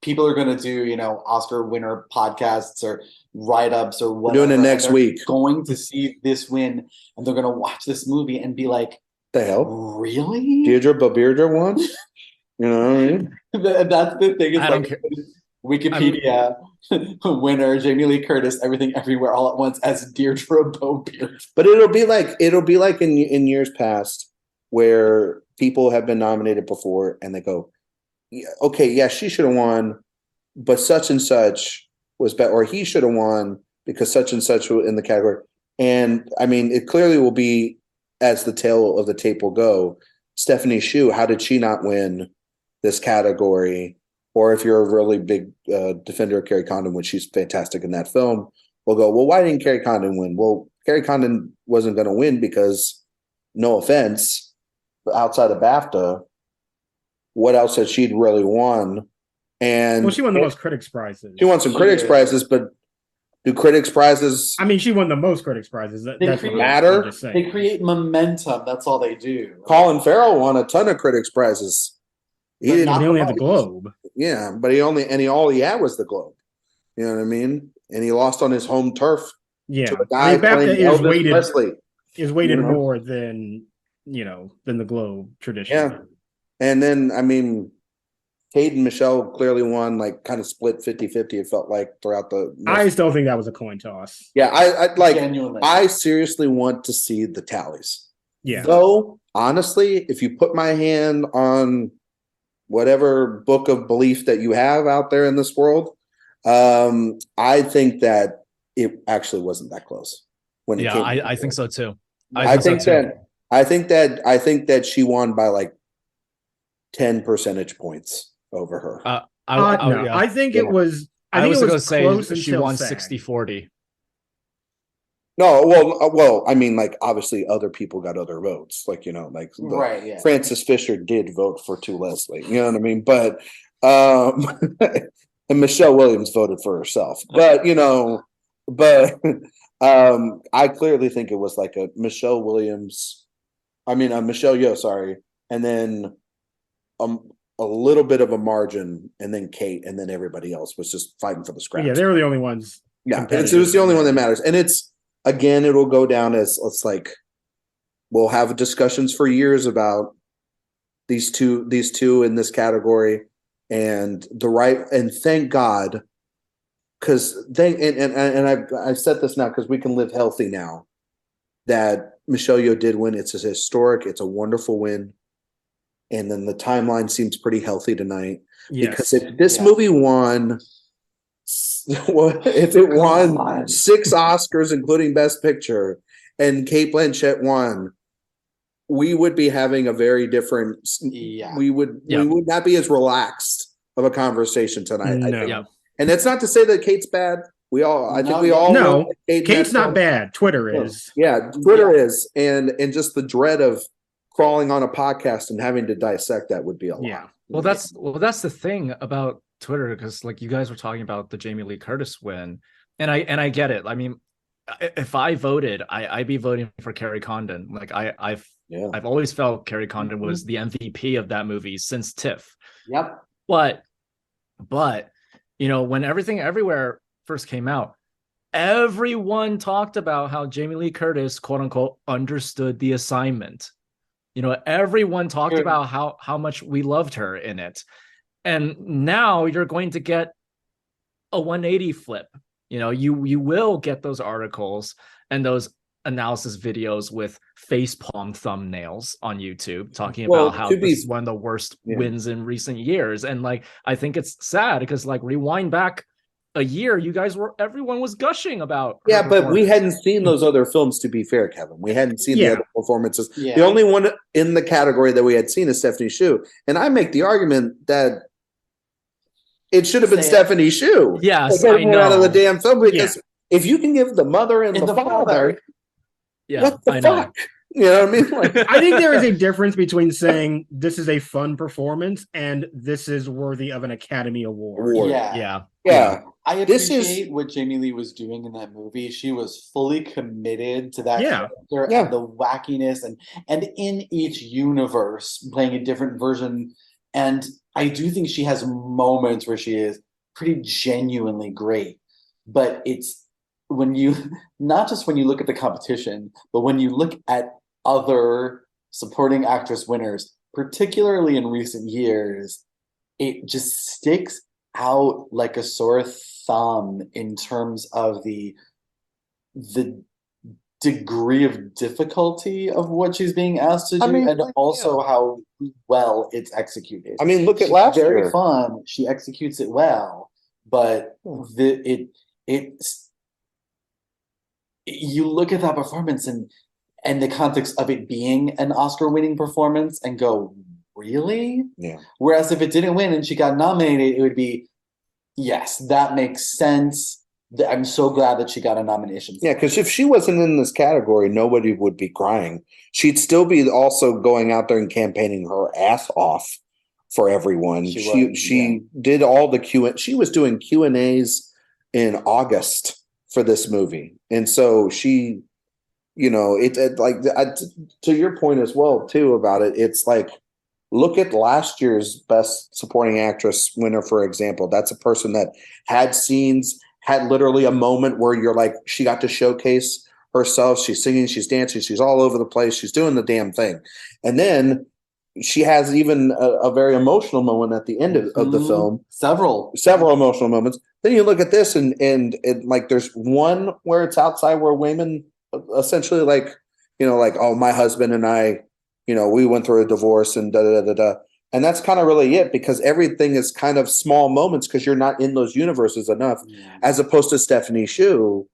people are going to do, Oscar winner podcasts or write-ups or We're whatever. doing it next week. Going to see this win, and they're going to watch this movie and be like, The hell? really? Deirdre won? You know what I mean? That's the thing. It's I don't like care. Wikipedia winner Jamie Lee Curtis, Everything Everywhere All at Once as Deirdre Beaubeard. But it'll be like in years past where people have been nominated before and they go, yeah, okay, yeah, she should have won, but such and such was better, or he should have won because such and such was in the category. And I mean, it clearly will be, as the tail of the tape will go, Stephanie Hsu, how did she not win this category? Or if you're a really big defender of Carrie Condon, when she's fantastic in that film, we'll go, well, why didn't Carrie Condon win? Well, Carrie Condon wasn't going to win because, no offense, but outside of BAFTA, what else had she really won? And Well, she won the most critics prizes. She won some critics prizes, but do critics prizes? I mean, she won the most critics prizes. That's what matter. I'm just saying. They create momentum. That's all they do. Colin Farrell won a ton of critics prizes. He But didn't. not They only had the the Globe. Yeah, but all he had was the Globe. You know what I mean? And he lost on his home turf Yeah, to a guy BAFTA playing is Elvis Presley. weighted You know? more than the Globe traditionally. Yeah. And then, I mean, Kate and Michelle clearly won, like kind of split 50-50, it felt like, throughout the I still think that was a coin toss. Yeah, I like Genuinely. I seriously want to see the tallies. Yeah. Though, honestly, if you put my hand on whatever book of belief that you have out there in this world, I think that it actually wasn't that close. When it Yeah, came I think so too. I think that she won by like 10 percentage points over her. No, yeah. I think it was. I was it going to was say close she until won SAG. 60-40. No, well, I mean, like, obviously other people got other votes, like, Right, yeah. Francis Fisher did vote for To Leslie, you know what I mean? But and Michelle Williams voted for herself, but I clearly think it was like a Michelle Yeoh, sorry, and then a little bit of a margin, and then Kate, and then everybody else was just fighting for the scraps. Yeah, they were the only ones. Yeah, it was the only one that matters. And again, it'll go down as like we'll have discussions for years about these two in this category, and thank God, because I've said this now because we can live healthy now, that Michelle Yeoh did win. It's historic. It's a wonderful win. And then the timeline seems pretty healthy tonight. Yes. Because if this movie won, if it won 6 Oscars, including Best Picture, and Cate Blanchett won, we would be having a very different. Yeah. We would not be as relaxed of a conversation tonight. No. I think. Yeah. And that's not to say that Kate's bad. I think we all No, know that Kate's not bad. Twitter is. Yeah, Twitter is, and just the dread of crawling on a podcast and having to dissect that would be a lot. Yeah. Well, that's the thing about Twitter, because like you guys were talking about the Jamie Lee Curtis win, and I get it. I mean, if I voted, I'd be voting for Carrie Condon. Like I've always felt Carrie Condon was the MVP of that movie since TIFF. Yep. But when Everything Everywhere first came out, everyone talked about how Jamie Lee Curtis, quote unquote, understood the assignment. Everyone talked about how much we loved her in it. And now you're going to get a 180 flip. You will get those articles and those analysis videos with facepalm thumbnails on YouTube talking about how this is one of the worst wins in recent years. And like, I think it's sad because like rewind back a year, everyone was gushing about. her Yeah, but we performance. hadn't seen those other films, to be fair, Kevin. We hadn't seen the Yeah. other performances. Yeah. The only one in the category that we had seen is Stephanie Hsu. And I make the argument that it should have been Say it. Stephanie Hsu. Yes, Like, I everyone out of the know. damn film, because if you can give the mother and And the the father, Yeah, what the I know. fuck? You know what I mean? Like, I think there is a difference between saying this is a fun performance and this is worthy of an Academy Award. Award. Yeah. yeah. I This is- appreciate what Jamie Lee was doing in that movie. She was fully committed to that Yeah. character Yeah. and the wackiness and in each universe playing a different version. And I do think she has moments where she is pretty genuinely great. But it's when you not just when you look at the competition, but when you look at other supporting actress winners, particularly in recent years, it just sticks out like a sore thumb in terms of the degree of difficulty of what she's being asked to do, and like, also how well it's executed. I mean, look at She's last very year. fun. She executes it well, but you look at that performance and the context of it being an Oscar-winning performance and go, really? Yeah. Whereas if it didn't win and she got nominated, it would be, yes, that makes sense. I'm so glad that she got a nomination. Yeah, because if she wasn't in this category, nobody would be crying. She'd still be also going out there and campaigning her ass off for everyone. She did all the She was doing Q&As in August for this movie, and so she, to your point as well too about it. It's like, look at last year's Best Supporting Actress winner, for example. That's a person that had scenes. Had literally a moment where you're like, she got to showcase herself. She's singing, she's dancing, she's all over the place. She's doing the damn thing. And then she has even a very emotional moment at the end of the film. Several emotional moments. Then you look at this and like there's one where it's outside where Wayman essentially like, oh, my husband and I, we went through a divorce and da-da-da-da-da. And that's kind of really it, because everything is kind of small moments because you're not in those universes enough, as opposed to Stephanie Hsu,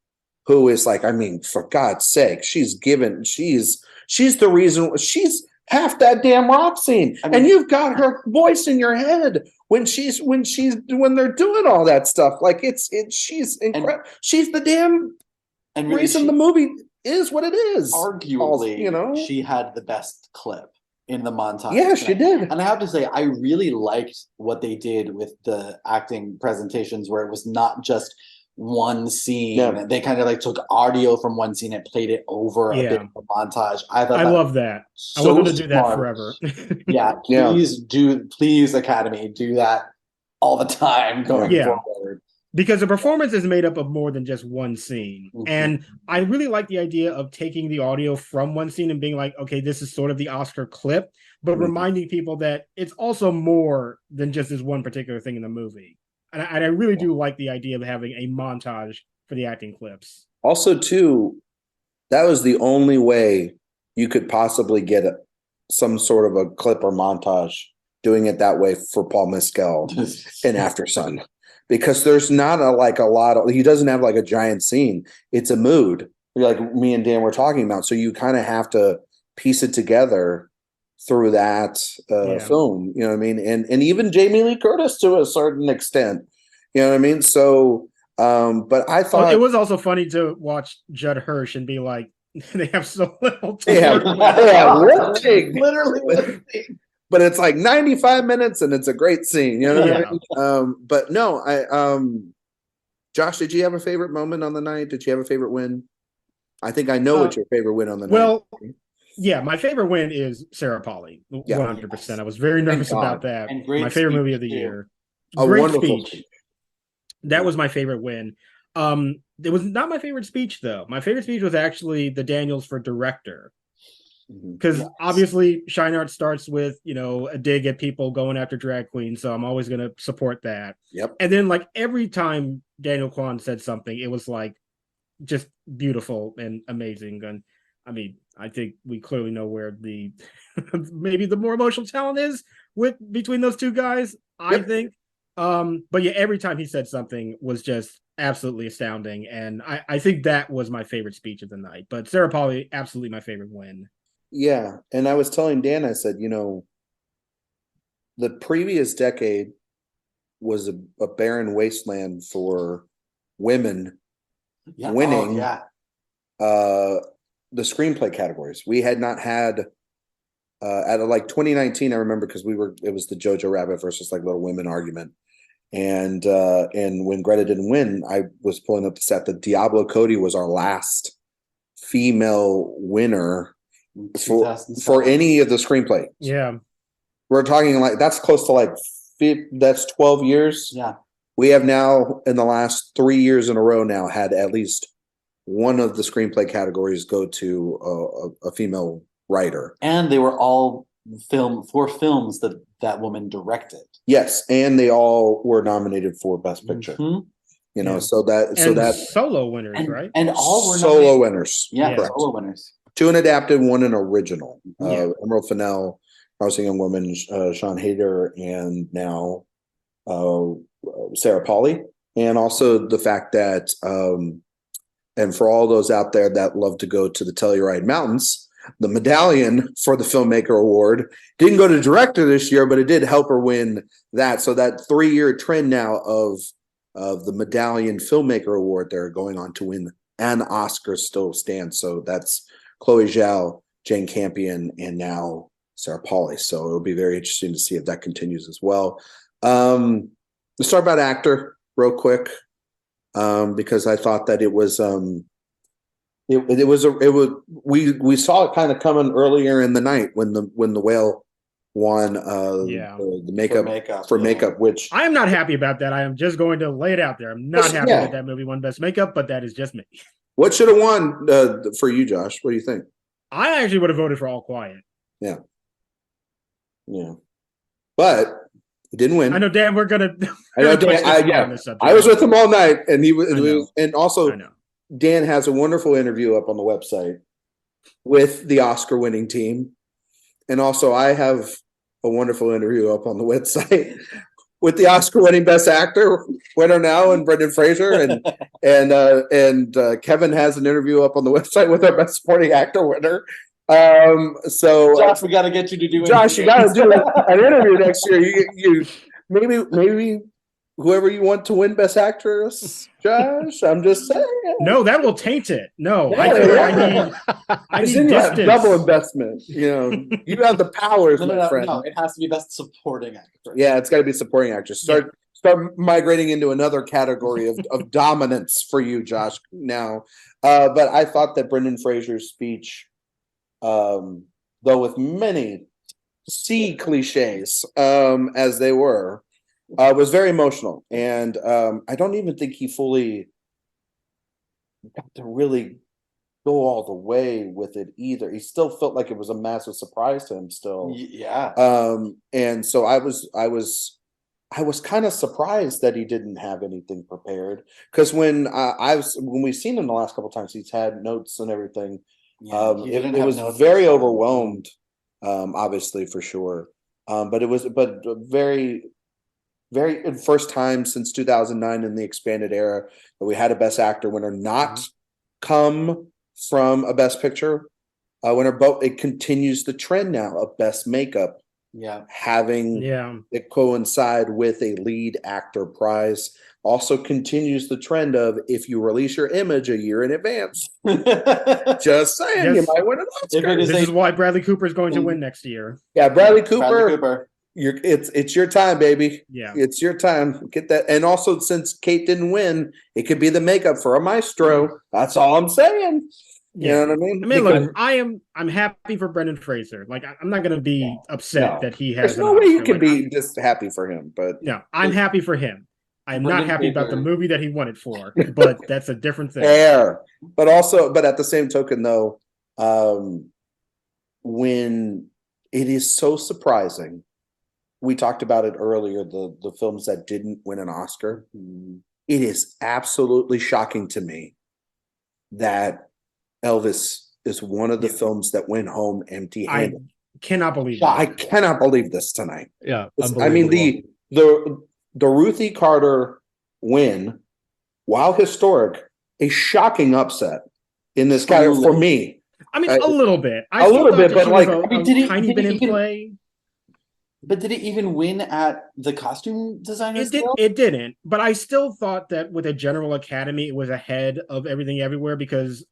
who is like, I mean, for God's sake, she's the reason, she's half that damn rock scene. I mean, and you've got her voice in your head when they're doing all that stuff. Like she's incredible. She's the damn and really reason the movie is what it is. Arguably, she had the best clip in the montage. Yeah, she did. And I have to say, I really liked what they did with the acting presentations, where it was not just one scene. Yeah. They kind of like took audio from one scene and played it over a bit of a montage. I love that. I want them to do that forever. Yeah, please, Academy, do that all the time going forward. Because the performance is made up of more than just one scene. Mm-hmm. And I really like the idea of taking the audio from one scene and being like, okay, this is sort of the Oscar clip, but reminding people that it's also more than just this one particular thing in the movie. And I really do like the idea of having a montage for the acting clips. Also, too, that was the only way you could possibly get some sort of a clip or montage doing it that way for Paul Mescal in After Sun. Because there's not he doesn't have like a giant scene. It's a mood, like me and Dan were talking about. So you kind of have to piece it together through that film. You know what I mean? And even Jamie Lee Curtis to a certain extent. You know what I mean? So, but I thought it was also funny to watch Judd Hirsch and be like, they have so little time. Literally. But it's like 95 minutes and it's a great scene, you know what I mean? But no, Josh, did you have a favorite moment on the night? Did you have a favorite win? I think I know what your favorite win on the night. Well, yeah, my favorite win is Sarah Polley, 100%. I was very nervous about that. And my favorite movie of the year. A great wonderful speech. That was my favorite win. It was not my favorite speech, though. My favorite speech was actually the Daniels for director. Because obviously Shine Art starts with, a dig at people going after drag queens. So I'm always going to support that. Yep. And then like every time Daniel Quan said something, it was like just beautiful and amazing. And I mean, I think we clearly know where the maybe the more emotional talent is between those two guys. I think But yeah, every time he said something was just absolutely astounding, and I think that was my favorite speech of the night. But Sarah Polley, absolutely my favorite win. Yeah, and I was telling Dan, I said, the previous decade was a barren wasteland for women winning the screenplay categories. We had not had out of like 2019, I remember, because it was the Jojo Rabbit versus like Little Women argument. And when Greta didn't win, I was pulling up the stat that Diablo Cody was our last female winner for any of the screenplay. Yeah. We're talking like that's close to like that's 12 years. Yeah. We have now in the last 3 years in a row now had at least one of the screenplay categories go to a female writer. And they were all films that woman directed. Yes, and they all were nominated for Best Picture. Mm-hmm. So that solo winners, right? And all were solo winners. Yeah, correct. solo winners. 2 an adapted, 1 an original. Yeah. Emerald Fennell, Promising Young Woman, Sean Hayter, and now Sarah Polley. And also the fact that, and for all those out there that love to go to the Telluride Mountains, the medallion for the Filmmaker Award didn't go to director this year, but it did help her win that. So that 3-year trend now of the Medallion Filmmaker Award, they're going on to win an Oscar still stands. So that's Chloe Zhao, Jane Campion, and now Sarah Polley. So it'll be very interesting to see if that continues as well. Let's talk about actor real quick, because I thought that it was we saw it kind of coming earlier in the night when the Whale won the makeup, which I am not happy about that. I am just going to lay it out there. I'm not happy that movie won Best Makeup, but that is just me. What should have won for you, Josh? What do you think? I actually would have voted for All Quiet. Yeah, but it didn't win. I know, Dan. We're gonna. I know, Dan. I was with him all night, and he was, and also Dan has a wonderful interview up on the website with the Oscar-winning team, and also I have a wonderful interview up on the website with the Oscar-winning Best Actor winner now, and Brendan Fraser, and Kevin has an interview up on the website with our Best Supporting Actor winner. So Josh, we got to get you to do it. Josh, you got to do an interview next year. You maybe whoever you want to win Best Actress, Josh. I'm just saying. No, that will taint it. No, I need distance. Double investment. You have the powers, my friend. No, it has to be Best Supporting Actress. Yeah, it's got to be Supporting Actress. Start migrating into another category of dominance for you, Josh. Now, but I thought that Brendan Fraser's speech, though with many cliches as they were, was very emotional, and I don't even think he fully got to really go all the way with it either. He still felt like it was a massive surprise to him still. Yeah. And so I was kind of surprised that he didn't have anything prepared, because when we've seen him the last couple of times, he's had notes and everything. It was very overwhelmed, obviously, for sure. But very, very first time since 2009 in the expanded era that we had a Best Actor winner not come from a Best Picture winner, but it continues the trend now of Best Makeup having it coincide with a lead actor prize. Also continues the trend of, if you release your image a year in advance, just saying, you might win an Oscar. This is why Bradley Cooper is going to win next year. Yeah, Bradley Cooper. It's your time, baby. Yeah, it's your time. Get that. And also, since Kate didn't win, it could be the makeup for a maestro. That's all I'm saying. You know what I mean? I mean, look, I'm happy for Brendan Fraser. Like, I'm not going to be upset that he has. There's no way you can be just happy for him, but no, I'm happy for him. I'm not happy about the movie that he won it for, but that's a different thing. Fair. But at the same token, though, when it is so surprising, we talked about it earlier, the films that didn't win an Oscar. It is absolutely shocking to me that Elvis is one of the films that went home empty-handed. I cannot believe I cannot believe this tonight. Yeah, I mean, the Ruthie Carter win, while historic, a shocking upset in this category for me. I mean, a little bit. A little bit, but like, tiny bit in play. But did it even win at the costume designers? It didn't. But I still thought that with a general academy, it was ahead of Everything Everywhere because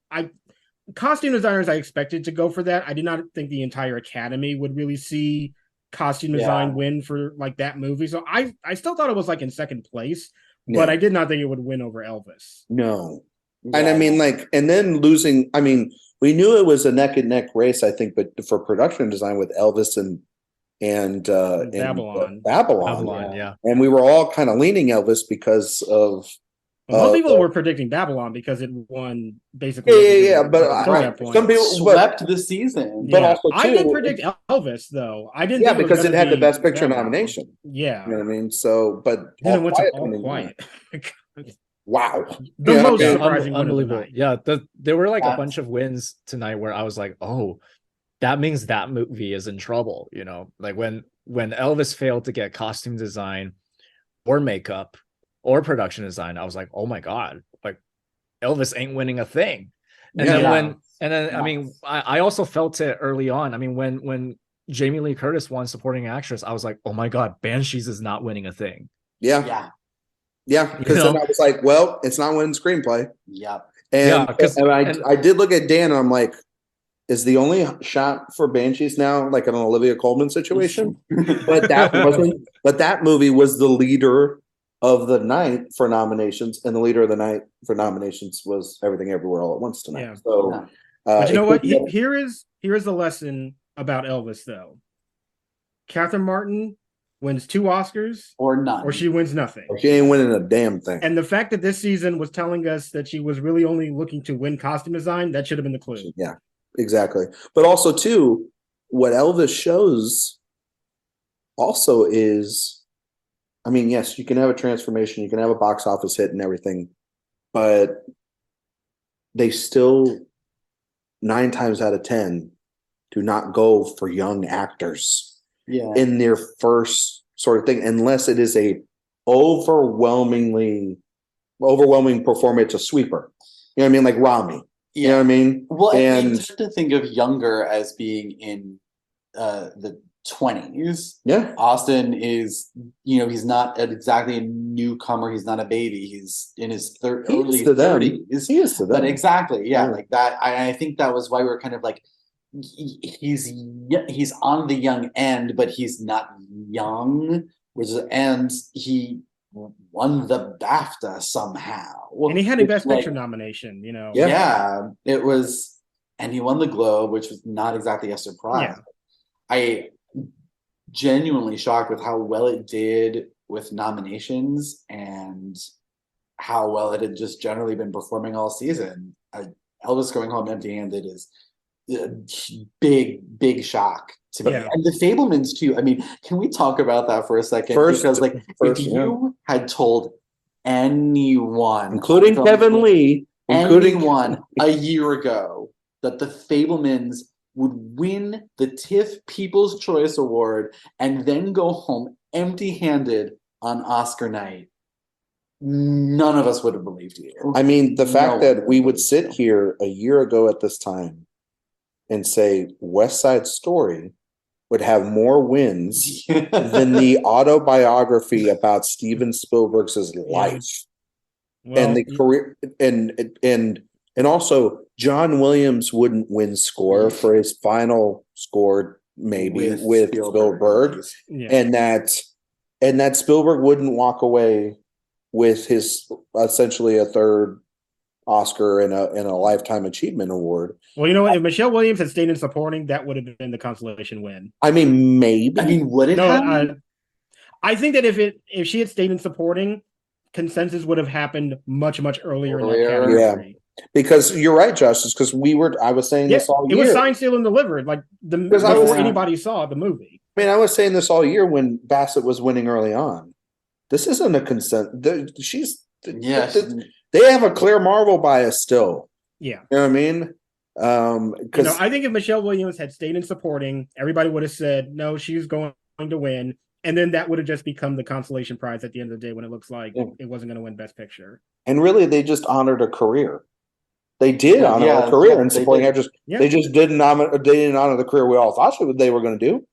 costume designers I expected to go for that. I did not think the entire academy would really see costume design win for like that movie. So I still thought it was like in second place, but I did not think it would win over Elvis. No. Yeah. And I mean, like, and then losing, I mean, we knew it was a neck and neck race, I think, but for production design with Elvis and Babylon. Babylon, yeah. And we were all kind of leaning Elvis because of most people were predicting Babylon because it won basically. Yeah. But some people swept the season. But also, I did predict Elvis though. I didn't. Yeah, because it had the Best Picture nomination. Yeah, you know what I mean. So, but then it went to All Quiet. Wow, the most surprising, unbelievable. Yeah, there were like a bunch of wins tonight where I was like, oh, that means that movie is in trouble. You know, like when Elvis failed to get costume design or makeup or production design, I was like, oh my God, like Elvis ain't winning a thing. And then I mean, I also felt it early on. I mean, when Jamie Lee Curtis won supporting actress, I was like, oh my God, Banshees is not winning a thing. Yeah. Because then I was like, well, it's not winning screenplay. Yep. And I did look at Dan and I'm like, is the only shot for Banshees now like an Olivia Colman situation? But that wasn't. But that movie was the leader of the night for nominations, and the leader of the night for nominations was Everything Everywhere All at Once tonight. Yeah. So, but you know what? Here is the lesson about Elvis, though. Catherine Martin wins 2 Oscars, or none, or she wins nothing. She ain't winning a damn thing. And the fact that this season was telling us that she was really only looking to win costume design, that should have been the clue. Yeah, exactly. But also, too, what Elvis shows also is, I mean, yes, you can have a transformation, you can have a box office hit and everything, but they still 9 times out of 10 do not go for young actors in their first sort of thing, unless it is a overwhelming performance, a sweeper. You know what I mean? Like Rami. You know what I mean? Well, and you tend to think of younger as being in the 20s. Yeah. Austin is, he's not exactly a newcomer. He's not a baby. He's in his early 30s. He is to them. But exactly, like that. I think that was why we were kind of like, he's on the young end, but he's not young. And he won the BAFTA somehow. And he had a Best Picture nomination, Yeah, it was, and he won the Globe, which was not exactly a surprise. Yeah. I genuinely shocked with how well it did with nominations and how well it had just generally been performing all season. Elvis going home empty-handed is a big shock to me. And the Fabelmans too. I mean, can we talk about that for a second? Because if you had told anyone, including Kevin Lee, anyone a year ago, that the Fabelmans would win the TIFF People's Choice Award and then go home empty-handed on Oscar night, none of us would have believed you. I mean, the fact that we would sit here a year ago at this time and say West Side Story would have more wins than the autobiography about Steven Spielberg's life and the career, and also John Williams wouldn't win score for his final score, maybe with Spielberg, and that Spielberg wouldn't walk away with his essentially a third Oscar and a Lifetime Achievement Award. Well, you know what? If Michelle Williams had stayed in supporting, that would have been the consolation win. I mean, maybe. I mean, would it? No, I think that if she had stayed in supporting, consensus would have happened much earlier in that category. Because you're right, Josh. It's because I was saying this all year. It was signed, sealed, and delivered, before anybody saw the movie. I mean, I was saying this all year when Bassett was winning early on. This isn't a consent. They have a clear Marvel bias still. Yeah. You know what I mean? I think if Michelle Williams had stayed in supporting, everybody would have said, no, she's going to win. And then that would have just become the consolation prize at the end of the day when it looks like Yeah. it wasn't going to win Best Picture. And really, they just honored a career. They did honor Yeah, a career yeah, in they supporting did. actors. Yeah. They just didn't honor the career we all thought they were going to do.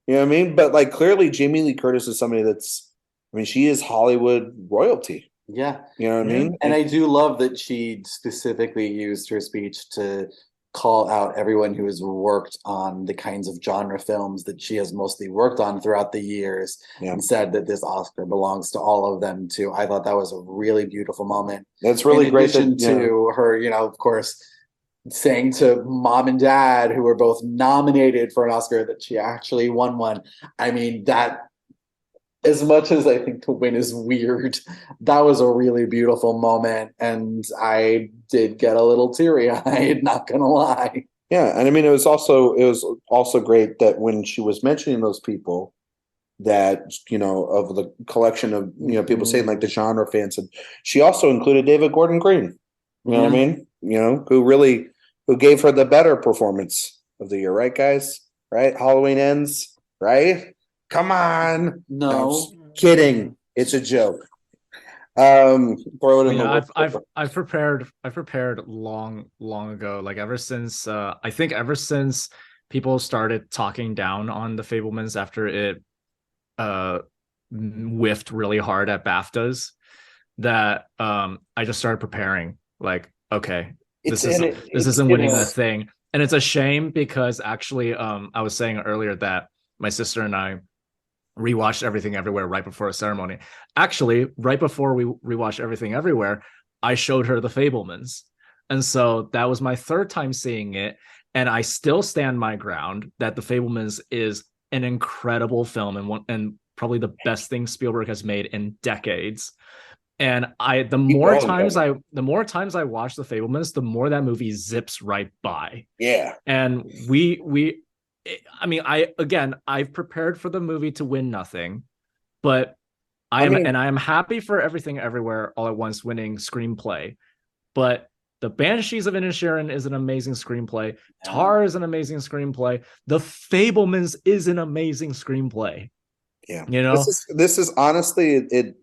You know what I mean? But like clearly, Jamie Lee Curtis is somebody that's, I mean, she is Hollywood royalty. Yeah. You know what I Yeah. mean? And I do love that she specifically used her speech to call out everyone who has worked on the kinds of genre films that she has mostly worked on throughout the years, Yeah. and said that this Oscar belongs to all of them too. I thought that was a really beautiful moment. That's really In great. addition to her, of course, saying to mom and dad, who were both nominated for an Oscar, that she actually won one. I mean, that, as much as I think to win is weird, that was a really beautiful moment, and I did get a little teary-eyed, not gonna lie. Yeah, and I mean, it was also great that when she was mentioning those people, that of the collection of people saying like the genre fans, and she also included David Gordon Green. You know what I mean? Who gave her the better performance of the year, right, guys? Right? Halloween Ends, right? Come on. No. I'm kidding. It's a joke. Throw it in Yeah, the I've prepared long ago. Like ever since ever since people started talking down on the Fabelmans after it whiffed really hard at BAFTAs, that I just started preparing. Like, okay, this isn't winning the thing. And it's a shame because actually I was saying earlier that my sister and I rewatched Everything Everywhere right before a ceremony. Actually, right before we rewatched Everything Everywhere, I showed her the Fabelmans. And so that was my third time seeing it. And I still stand my ground that the Fabelmans is an incredible film and probably the best thing Spielberg has made in decades. And the more times I watch the Fabelmans, the more that movie zips right by. Yeah. And I've prepared for the movie to win nothing, but I am happy for Everything Everywhere All at Once winning screenplay. But The Banshees of Inisherin is an amazing screenplay. Yeah. Tar is an amazing screenplay. The Fabelmans is an amazing screenplay. Yeah. This is honestly it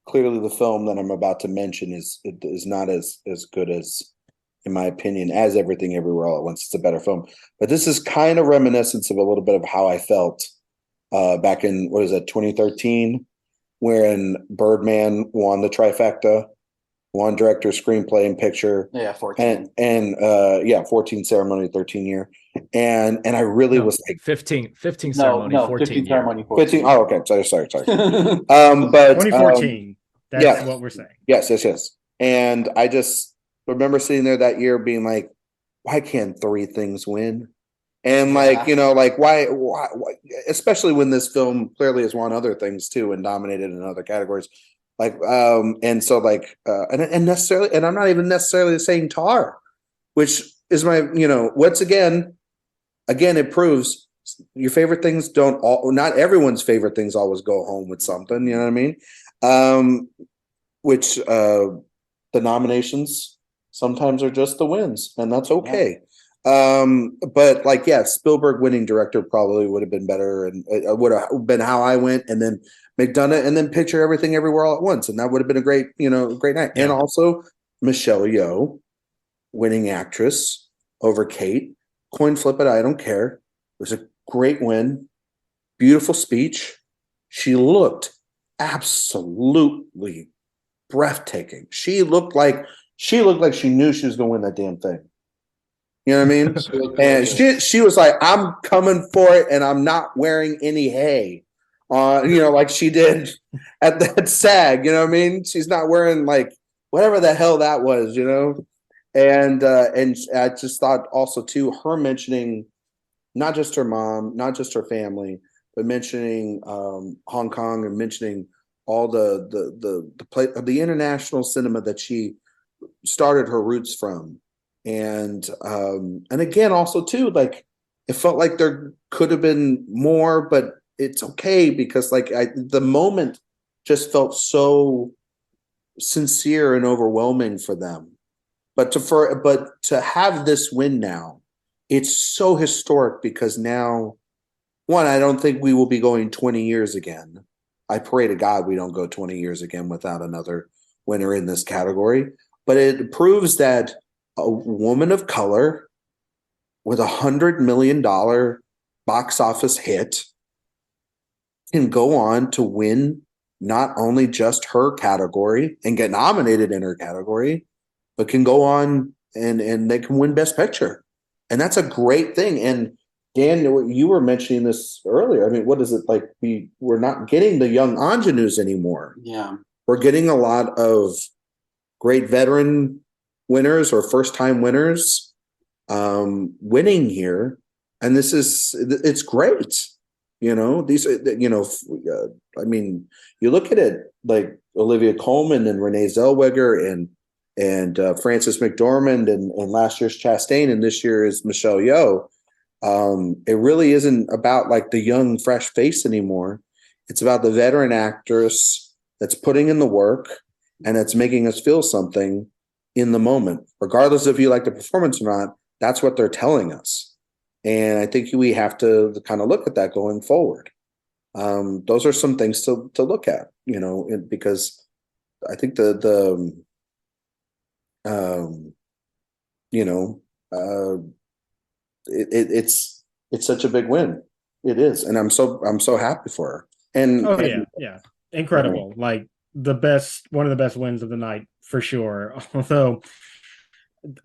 clearly the film that I'm about to mention is not as good as, in my opinion, as Everything Everywhere All at Once. It's a better film. But this is kind of reminiscent of a little bit of how I felt back in, 2013, when Birdman won the trifecta, won director, screenplay, and picture. Yeah, 14. And 14 ceremony, 13 year. And I really was like 15 ceremony, 14 15 year. ceremony, 14. 15. Oh, okay. Sorry. But 2014. That's what we're saying. Yes. And I just remember sitting there that year being like, why can't three things win? And why, especially when this film clearly has won other things too and dominated in other categories. And I'm not even necessarily saying Tar, which is my, once again, it proves your favorite things not everyone's favorite things always go home with something, you know what I mean? Which the nominations sometimes are just the wins, and that's okay. But Spielberg winning director probably would have been better, and it would have been how I went, and then McDonough, and then Picture Everything Everywhere All at Once, and that would have been a great night. Yeah. And also Michelle Yeoh winning actress over Kate. Coin flip it, I don't care. It was a great win. Beautiful speech. She looked absolutely breathtaking. She looked like she knew she was going to win that damn thing. You know what I mean? And she was like, I'm coming for it, and I'm not wearing any hay. Like she did at that SAG. You know what I mean? She's not wearing like whatever the hell that was. And I just thought also too, her mentioning not just her mom, not just her family, but mentioning Hong Kong and mentioning all the international cinema that she started her roots from. And again, also too, like it felt like there could have been more, but it's okay because the moment just felt so sincere and overwhelming for them. But to have this win now, it's so historic because now one, I don't think we will be going 20 years again. I pray to God we don't go 20 years again without another winner in this category. But it proves that a woman of color with $100 million box office hit can go on to win not only just her category and get nominated in her category, but can go on and they can win Best Picture. And that's a great thing. And Dan, you were mentioning this earlier. I mean, what is it like? We're not getting the young ingenues anymore. Yeah. We're getting a lot of great veteran winners or first-time winners winning here. And it's great. You know, I mean, you look at it like Olivia Colman and Renee Zellweger and Frances McDormand and last year's Chastain and this year is Michelle Yeoh. It really isn't about like the young, fresh face anymore. It's about the veteran actress that's putting in the work and that's making us feel something in the moment, regardless if you like the performance or not. That's what they're telling us. And I think we have to kind of look at that going forward. Those are some things to look at, you know, because I think it's such a big win. It is, and I'm so happy for her. And incredible. Like one of the best wins of the night for sure. Although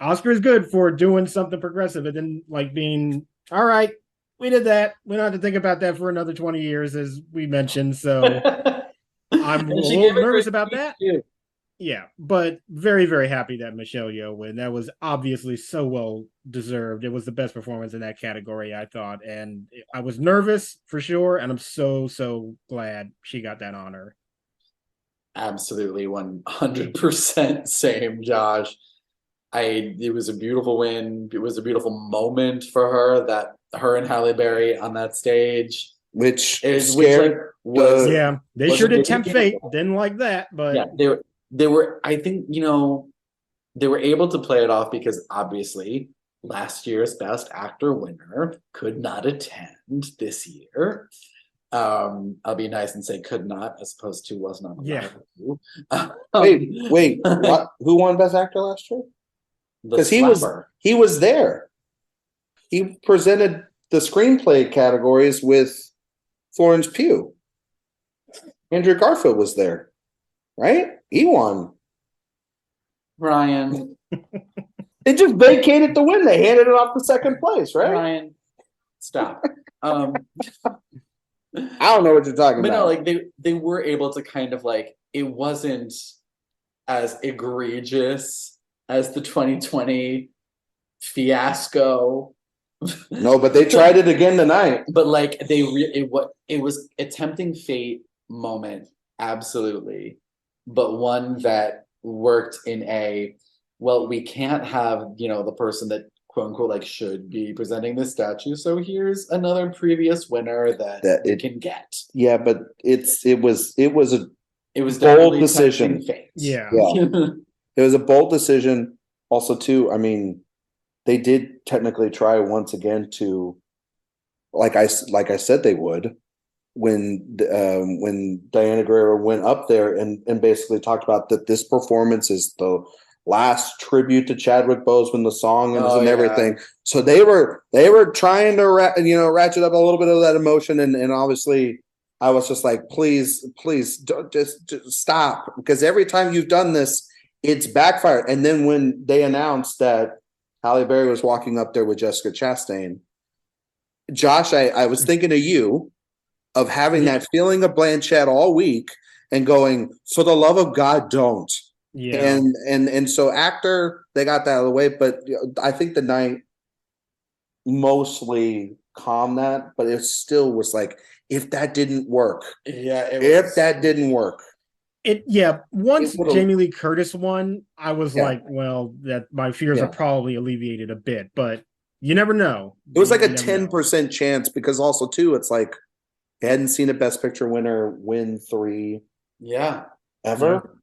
Oscar is good for doing something progressive and then like being all right. We did that. We don't have to think about that for another 20 years, as we mentioned. So I'm a little nervous about that. Too. Yeah, but very, very happy that Michelle Yeoh win. That was obviously so well deserved. It was the best performance in that category, I thought. And I was nervous for sure. And I'm so glad she got that honor. Absolutely, 100% same, Josh. It was a beautiful win. It was a beautiful moment for her, that her and Halle Berry on that stage. They sure did tempt fate. Didn't like that, but yeah, they were, I think, you know, they were able to play it off because obviously last year's Best Actor winner could not attend this year. I'll be nice and say could not, as opposed to was not allowed to. Wait, what? Who won Best Actor last year? Because he was there. He presented the screenplay categories with Florence Pugh. Andrew Garfield was there, right? He won. Ryan. They just vacated the win. They handed it off to second place, right? Ryan, stop. I don't know what you're talking about. No, like they were able to kind of like, it wasn't as egregious as the 2020 fiasco. No, but they tried it again tonight. But like it was a tempting fate moment, absolutely. But one that worked in we can't have, you know, the person that quote unquote like should be presenting this statue. So here's another previous winner that it can get. Yeah, but it was a bold decision. Yeah. It was a bold decision. Also, too, I mean, they did technically try once again to, like I said they would, when Diana Guerrero went up there and basically talked about that this performance is the last tribute to Chadwick Boseman, the song and everything. So they were trying to ratchet up a little bit of that emotion, and obviously I was just like, please don't, just stop, because every time you've done this, it's backfired. And then when they announced that Halle Berry was walking up there with Jessica Chastain, Josh, I was thinking of you, of having that feeling of Blanchett all week and going, for the love of God, don't. Yeah. And so actor, they got that out of the way, but I think the night mostly calmed that, but it still was like, if that didn't work. That didn't work. Once Jamie Lee Curtis won, I was like, well, that my fears are probably alleviated a bit, but you never know. It was like a 10% chance, because also too, it's like I hadn't seen a Best Picture winner win 3 ever.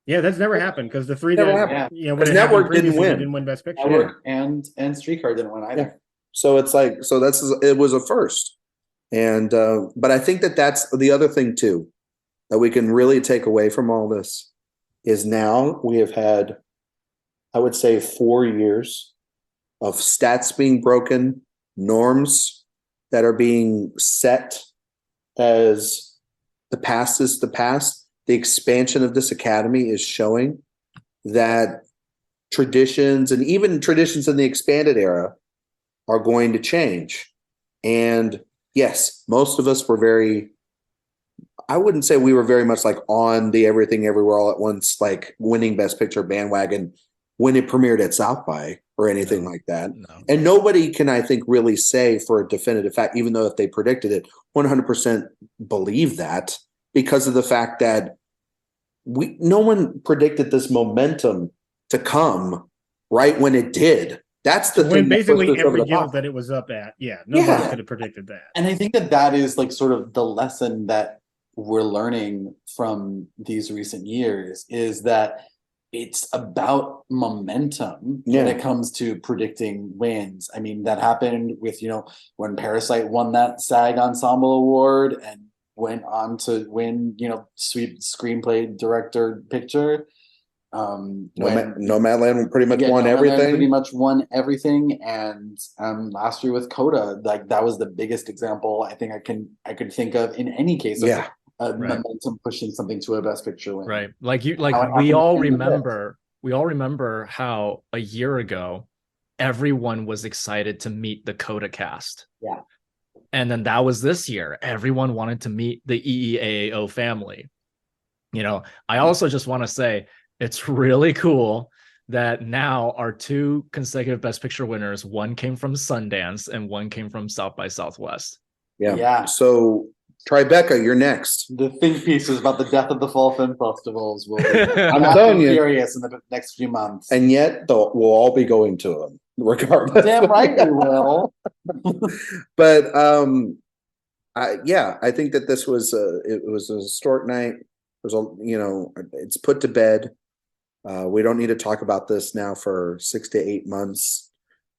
Yeah, that's never happened, because the 3 when Network didn't win Best Picture. Network and Streetcar didn't win either. So it's like, it was a first. And but I think that that's the other thing too that we can really take away from all this is now we have had, I would say, 4 years of stats being broken, norms that are being set as the past is the past. The expansion of this academy is showing that traditions and even traditions in the expanded era are going to change. And yes, most of us were very, I wouldn't say we were very much like on the Everything Everywhere All at Once, like winning Best Picture bandwagon when it premiered at South by or anything like that. No. And nobody can, I think, really say for a definitive fact, even though if they predicted it, 100% believe that because of the fact that no one predicted this momentum to come right when it did. That's the When thing. basically every guild guild that it was up at. Yeah, nobody could have predicted that. And I think that is like sort of the lesson that we're learning from these recent years is that it's about momentum when it comes to predicting wins. I mean, that happened with, when Parasite won that SAG Ensemble Award and went on to win, sweet screenplay director picture. Nomadland pretty much won everything. Pretty much won everything, and last year with Coda, like that was the biggest example I think I could think of in any case. Momentum pushing something to a Best Picture win. Right, we all remember how a year ago everyone was excited to meet the Coda cast. Yeah. And then that was this year. Everyone wanted to meet the EEAAO family. I also just want to say it's really cool that now our 2 consecutive Best Picture winners, one came from Sundance and one came from South by Southwest. Yeah. So Tribeca, you're next. The think pieces about the death of the fall film festivals will be I'm telling you, furious in the next few months. And yet we'll all be going to them regardless. Damn right we will. But I think that this was it was a historic night. There's it's put to bed. We don't need to talk about this now for 6 to 8 months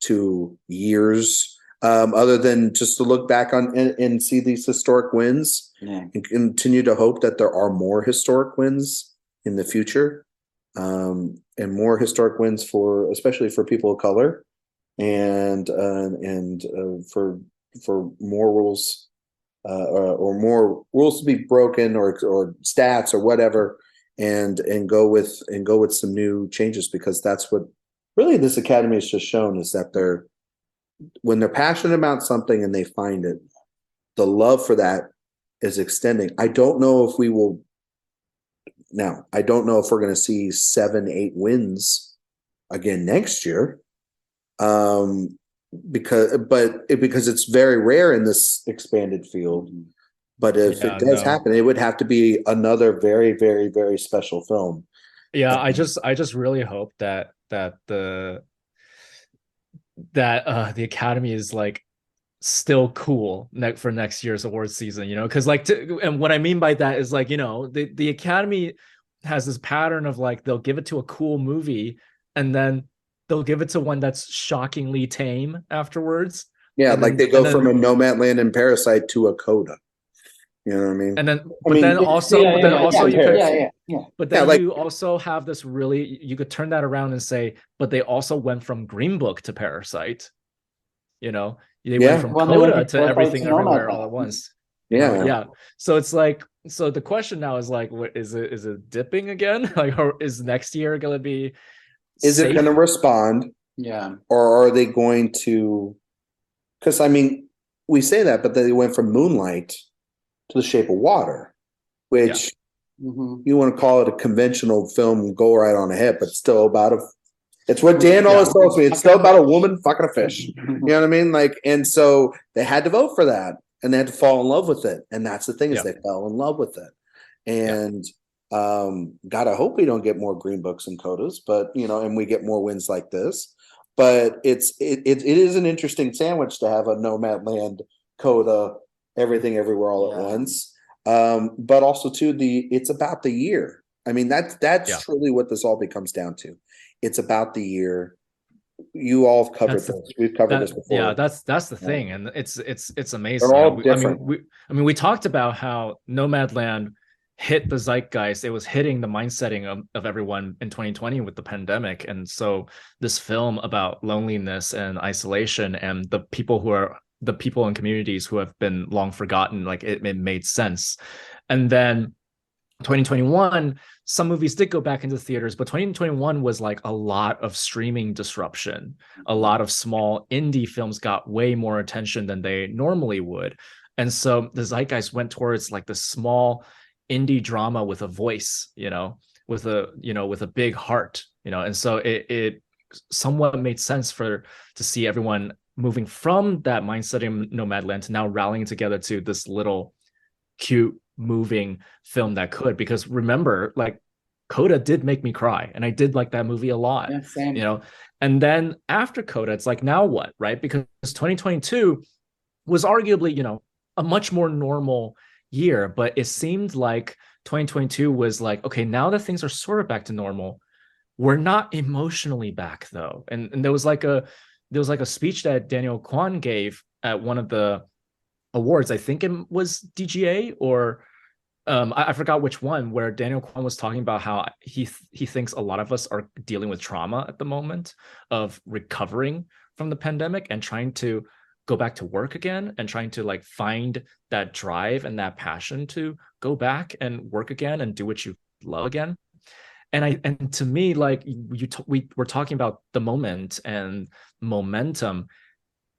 to years, other than just to look back on and see these historic wins and continue to hope that there are more historic wins in the future, and more historic wins especially for people of color, and for more rules. Or more rules to be broken, or stats, or whatever, and go with some new changes, because that's what really this academy has just shown, is that when they're passionate about something and they find it, the love for that is extending. I don't know if we're going to see 7-8 wins again next year. Because it's very rare in this expanded field. But if it does happen, it would have to be another very, very, very special film. Yeah, I just really hope that the Academy is like still cool for next year's awards season, because and what I mean by that is the Academy has this pattern of they'll give it to a cool movie and then they'll give it to one that's shockingly tame afterwards. Yeah, they go from a Nomadland and Parasite to a Coda. You know what I mean? And then, you also have this you could turn that around and say, but they also went from Green Book to Parasite. They went from Coda to Everything Everywhere All at Once. Yeah. So it's so the question now is what is it dipping again? Or is next year going to be? Is it going to respond? Yeah. Or are they going to? Because we say that, but they went from Moonlight to The Shape of Water, which you want to call it a conventional film, go right on ahead, but still it's what Dan always tells me. It's still about a woman fucking a fish. You know what I mean? And so they had to vote for that, and they had to fall in love with it. And that's the thing, is they fell in love with it. And God, I hope we don't get more Green Books and Codas, but and we get more wins like this. But it is an interesting sandwich to have a Nomadland, Coda, Everything Everywhere All at Once. But also too, it's about the year. That's truly what this all becomes down to. It's about the year. you all have covered That's the- this. We've covered this before. Yeah, that's the Yeah. thing, and it's amazing. They're all We- different. we talked about how Nomadland hit the zeitgeist. It was hitting the mindsetting of everyone in 2020 with the pandemic, and so this film about loneliness and isolation and the people in communities who have been long forgotten, like it made sense. And then 2021, some movies did go back into theaters, but 2021 was like a lot of streaming disruption. A lot of small indie films got way more attention than they normally would. And so the zeitgeist went towards like the small indie drama with a voice, with a big heart, and so it somewhat made sense to see everyone moving from that mindset in Nomadland to now rallying together to this little cute moving film that could, because remember, like, Coda did make me cry, and I did like that movie a lot. Yeah, same. And then after Coda, it's like, now what, right? Because 2022 was arguably, a much more normal year, but it seemed like 2022 was like, okay, now that things are sort of back to normal, we're not emotionally back though. And there was like a speech that Daniel Quan gave at one of the awards. I think it was DGA or I forgot which one, where Daniel Quan was talking about how he thinks a lot of us are dealing with trauma at the moment of recovering from the pandemic and trying to go back to work again and trying to like find that drive and that passion to go back and work again and do what you love again. And to me, like we were talking about the moment and momentum.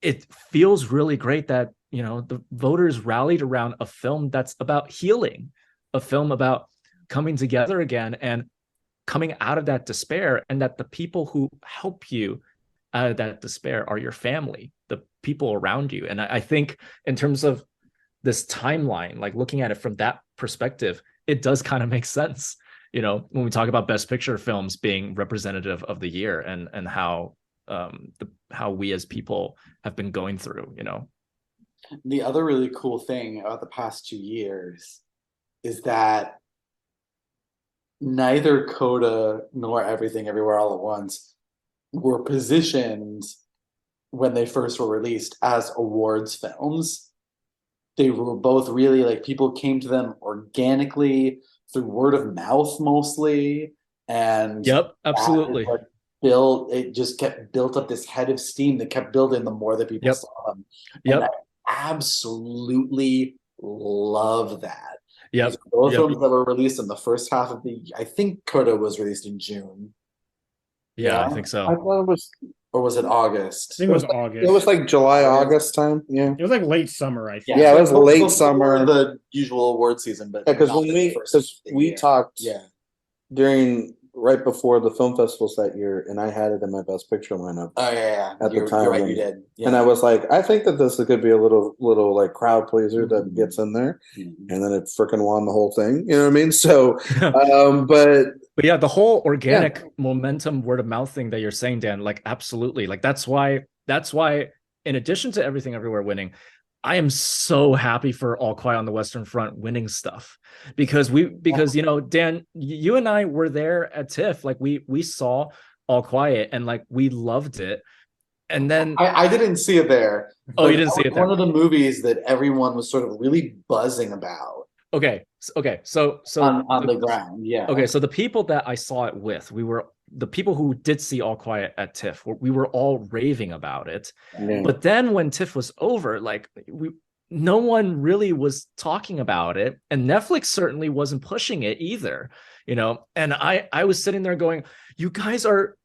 It feels really great that, the voters rallied around a film that's about healing, a film about coming together again and coming out of that despair, and that the people who help you out of that despair are your family, the people around you. And I think in terms of this timeline, like looking at it from that perspective, it does kind of make sense, when we talk about Best Picture films being representative of the year and how how we as people have been going through. The other really cool thing about the past 2 years is that neither Coda nor Everything Everywhere All at Once were positioned when they first were released as awards films. They were both really like, people came to them organically through word of mouth mostly, and Yep, absolutely. It just kept built up this head of steam that kept building the more that people saw them. Yep. And I absolutely love that. Yep. Both films that were released in the first half of I think Coda was released in June. Yeah, I think so. I thought it was, or was it August? I think it was August. it was like July, August time. Yeah. It was like late summer, I think. Yeah, it was before late summer. the usual award season, but Yeah, because not when the first we year. talked Yeah. right before the film festivals that year, and I had it in my Best Picture lineup. Oh yeah. At the You're time, right, and- you did. Yeah. And I was like, I think that this could be a little like crowd pleaser that gets in there, Mhm. and then it freaking won the whole thing. You know what I mean? So, But yeah, the whole organic momentum word of mouth thing that you're saying, Dan, like absolutely. Like that's why in addition to Everything Everywhere winning, I am so happy for All Quiet on the Western Front winning stuff, because Dan, you and I were there at TIFF. Like we saw All Quiet and like we loved it. And then I didn't see it there. Oh, but you didn't that see was it there. One of the movies that everyone was sort of really buzzing about okay. So on the ground. Yeah. Okay, so the people that I saw it with, the people who did see All Quiet at TIFF, we were all raving about it. yeah. But then when TIFF was over, like no one really was talking about it, and Netflix certainly wasn't pushing it either, And I was sitting there going, you guys are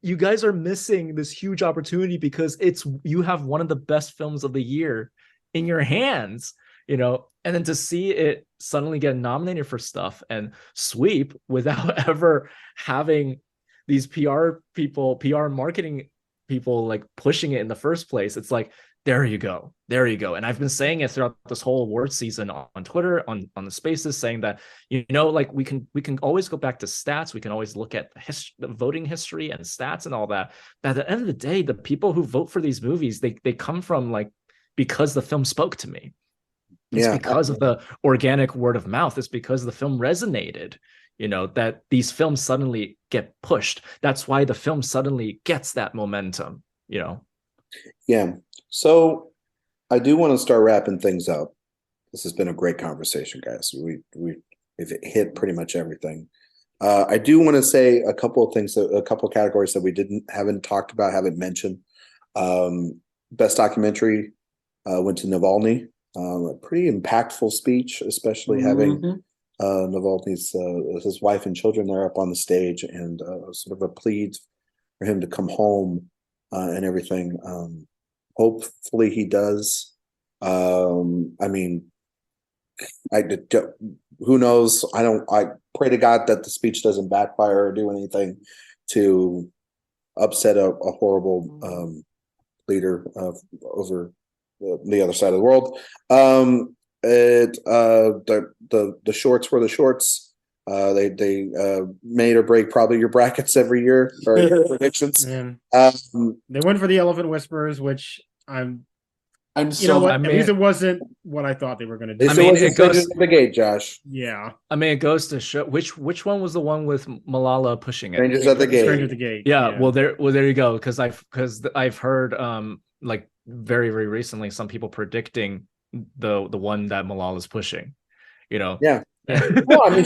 missing this huge opportunity, because you have one of the best films of the year in your hands, and then to see it suddenly get nominated for stuff and sweep without ever having these PR marketing people like pushing it in the first place. It's like, there you go. And I've been saying it throughout this whole award season on Twitter, on the spaces, saying that, like we can always go back to stats. We can always look at the voting history and stats and all that. But at the end of the day, the people who vote for these movies, they come from like, because the film spoke to me. It's because of the organic word of mouth. It's because the film resonated, that these films suddenly get pushed. That's why the film suddenly gets that momentum, you know. Yeah. So I do want to start wrapping things up. This has been a great conversation, guys. We've hit pretty much everything. I do want to say a couple of things, a couple of categories that haven't talked about, haven't mentioned. Best documentary went to Navalny. A pretty impactful speech, especially having Navalny's his wife and children there up on the stage, and sort of a plea for him to come home and everything. Hopefully he does. I mean, who knows? I pray to God that the speech doesn't backfire or do anything to upset a horrible leader over the other side of the world. The shorts were the shorts. They made or break probably your brackets every year or your predictions. They went for the Elephant Whisperers, which I'm you know what? At least it wasn't what I thought they were going to do. I mean, it goes to the gate, Josh. Yeah. I mean, it goes to show which one was the one with Malala pushing it. Strangers at the Gate. Stranger at the Gate. Yeah. Well, there you go. Because I've heard like very very recently some people predicting the one that Malala's pushing. You know. Yeah. Well, I mean,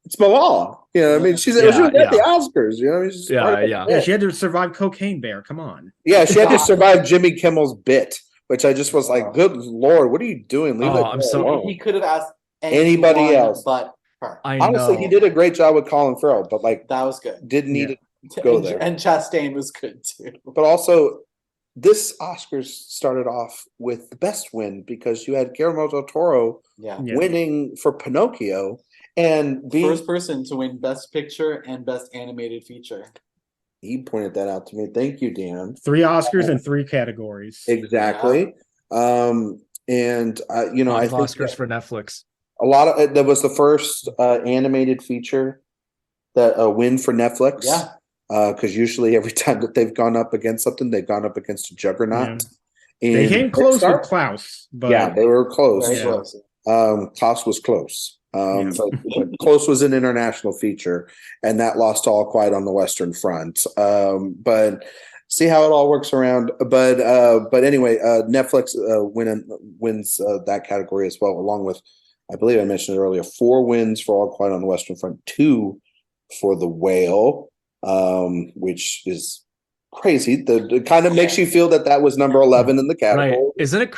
it's Malala. You know, I mean, she was at the Oscars. You know, she's yeah. She had to survive Cocaine Bear. Come on. Yeah, she had to survive Jimmy Kimmel's bit, which I just was like, "Good Lord, what are you doing?" I'm so he could have asked anybody else, but her. Honestly, he did a great job with Colin Farrell, but like that was good. Didn't need to go there. And Chastain was good too. But also, this Oscars started off with the best win because you had Guillermo del Toro winning for Pinocchio. And being first person to win Best Picture and Best Animated Feature. He pointed that out to me. Thank you, Dan. 3 Oscars in 3 categories. Exactly. Yeah. And you know, I think Oscars for Netflix. A lot of that was the first animated feature that win for Netflix. Yeah. Because usually every time that they've gone up against something, they've gone up against a juggernaut. Yeah. They came close with Klaus, but yeah, they were close. Very close. Klaus was close. But Close was an international feature, and that lost to All Quiet on the Western Front. But see how it all works around. But anyway, Netflix wins that category as well, along with, I believe I mentioned it earlier, 4 wins for All Quiet on the Western Front, 2 for The Whale, which is crazy. It kind of makes you feel that was number 11 in the category. Right. Isn't it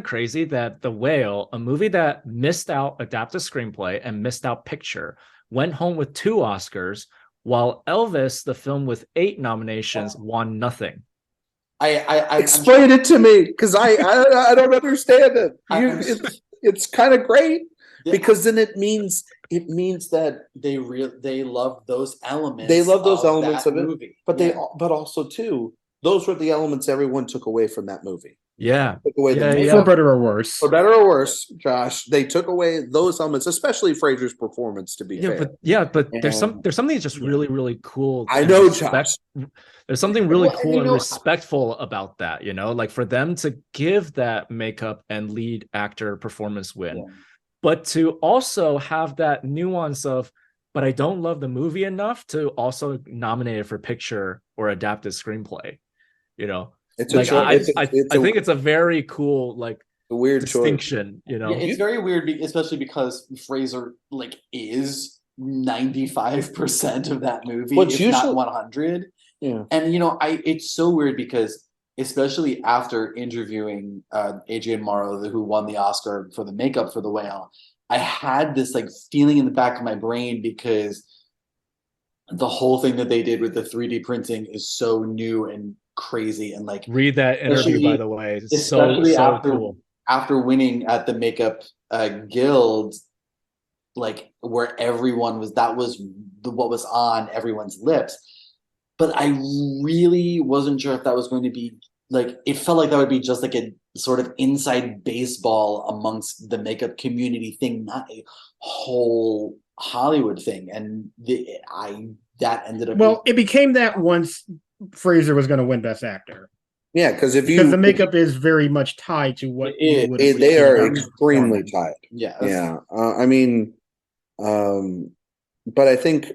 crazy that The Whale, a movie that missed out adapted screenplay and missed out picture, went home with 2 Oscars, while Elvis, the film with 8 nominations, won nothing? Explain it to me, because I don't understand it. It's kind of great. Because then it means that they love those elements. They love those elements of it, movie. But but also too, those were the elements everyone took away from that movie. Yeah, took away for better or worse. For better or worse, Josh, they took away those elements, especially Fraser's performance. To be fair, but there's something that's just really really cool. I know, Josh. There's something really cool and respectful about that. You know, like for them to give that makeup and lead actor performance win. Yeah. But to also have that nuance of, but I don't love the movie enough to also nominate it for picture or adapted screenplay. You know, it's like I think it's a very cool a weird distinction. Choice. You know, it's very weird, especially because Fraser is 95% of that movie, not 100. Yeah, and it's so weird because, especially after interviewing Adrienne Morrow, who won the Oscar for the makeup for The Whale, I had this feeling in the back of my brain because the whole thing that they did with the 3D printing is so new and crazy. And read that interview, by the way. It's so cool. After winning at the Makeup Guild, where everyone was, that was what was on everyone's lips. But I really wasn't sure if that was going to be it felt like that would be just a sort of inside baseball amongst the makeup community thing, not a whole Hollywood thing. And that ended up it became that once Fraser was going to win Best Actor. Yeah, because the makeup is very much tied to what they are extremely tied. Yeah, yeah. I mean, but I think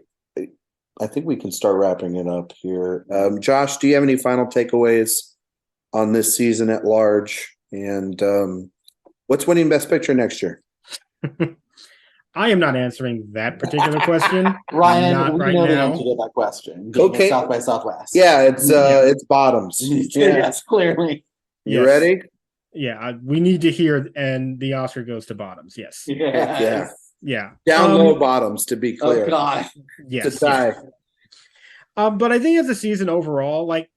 I think we can start wrapping it up here. Josh, do you have any final takeaways on this season at large? And what's winning Best Picture next year? I am not answering that particular question. Ryan, Not we right know the now. answer to that question. Being Okay. at South by Southwest. Yeah, it's bottoms. Yes, clearly. You Yes. ready? Yeah, we need to hear, and the Oscar goes to Bottoms. Yes. Yes. Yeah. Down low bottoms, to be clear. Oh God. Yes. To tie. But I think as a season overall, like,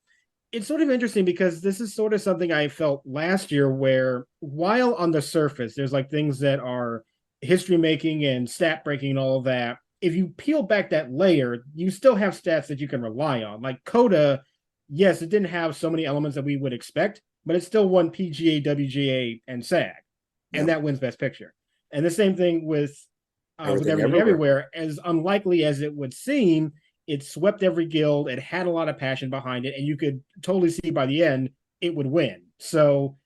it's sort of interesting because this is sort of something I felt last year where while on the surface, there's like things that are history making and stat breaking and all of that. If you peel back that layer, you still have stats that you can rely on. Like Coda, yes, it didn't have so many elements that we would expect, but it still won PGA, WGA, and SAG. And that wins Best Picture. And the same thing with Everything Everywhere. As unlikely as it would seem, it swept every guild. It had a lot of passion behind it, and you could totally see by the end it would win. So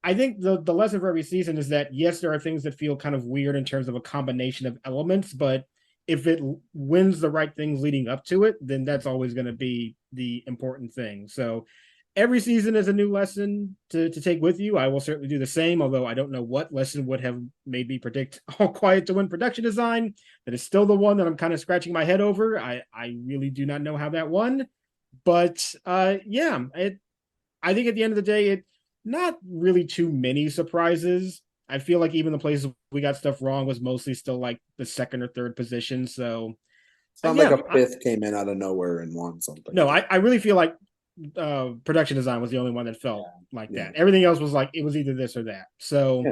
I think the lesson for every season is that, yes, there are things that feel kind of weird in terms of a combination of elements, but if it wins the right things leading up to it, then that's always going to be the important thing. So every season is a new lesson to take with you. I will certainly do the same, although I don't know what lesson would have made me predict All Quiet to win production design. That is still the one that I'm kind of scratching my head over. I really do not know how that won. But I think at the end of the day, it not really too many surprises. I feel like even the places we got stuff wrong was mostly still like the second or third position. So Sounds like a fifth came in out of nowhere and won something. No, I really feel like production design was the only one that felt like that. Everything else was like it was either this or that. So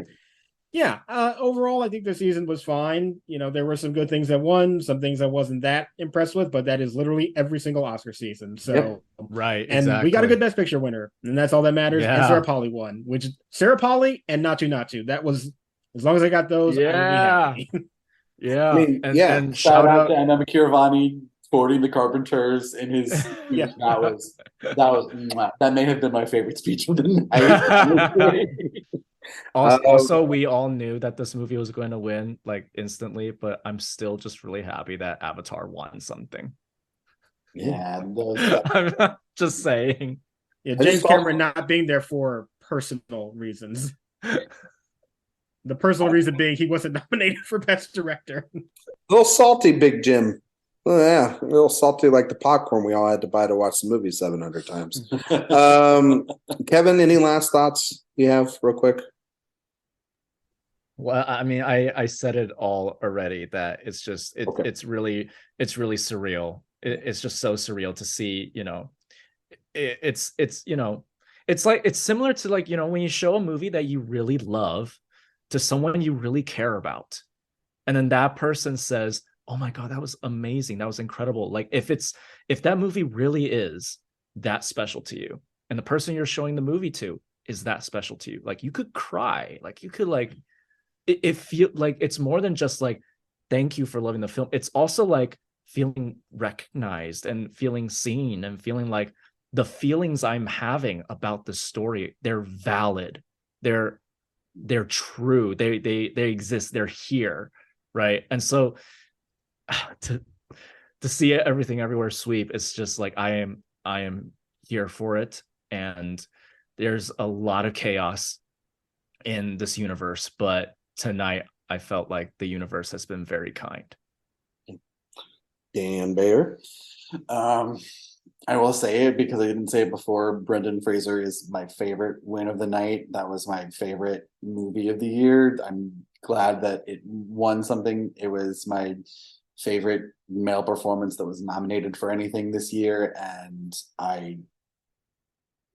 overall I think the season was fine. You know, there were some good things that won, some things I wasn't that impressed with, but that is literally every single Oscar season. So right, and we got a good Best Picture winner, and that's all that matters. And Sarah Polley won, which Sarah Polley and Naatu. That was, as long as I got those, I would be happy. Yeah. I mean, and shout out to Anna McKirvani sporting the Carpenters in his speech. That may have been my favorite speech of the night. Also, we all knew that this movie was going to win like instantly, but I'm still just really happy that Avatar won something. Yeah, I'm not just saying. Yeah, James Cameron not being there for personal reasons. The personal reason being he wasn't nominated for Best Director. A little salty, Big Jim. Well, yeah, a little salty like the popcorn we all had to buy to watch the movie 700 times. Kevin, any last thoughts you have real quick? Well, I mean, I said it all already, that it's just it's really surreal. It's just so surreal to see, you know, it's you know, it's like, it's similar to like, you know, when you show a movie that you really love to someone you really care about, and then that person says, oh my God, that was amazing, that was incredible. Like if that movie really is that special to you, and the person you're showing the movie to is that special to you, like you could cry, like you could like it feel like it's more than just like thank you for loving the film. It's also like feeling recognized and feeling seen and feeling like the feelings I'm having about the story, they're valid, they're true, they exist, they're here, right? And so to see Everything Everywhere sweep, it's just like I am here for it. And there's a lot of chaos in this universe, but tonight I felt like the universe has been very kind. Dan Bayer. I will say it because I didn't say it before. Brendan Fraser is my favorite win of the night. That was my favorite movie of the year. I'm glad that it won something. It was my favorite male performance that was nominated for anything this year, and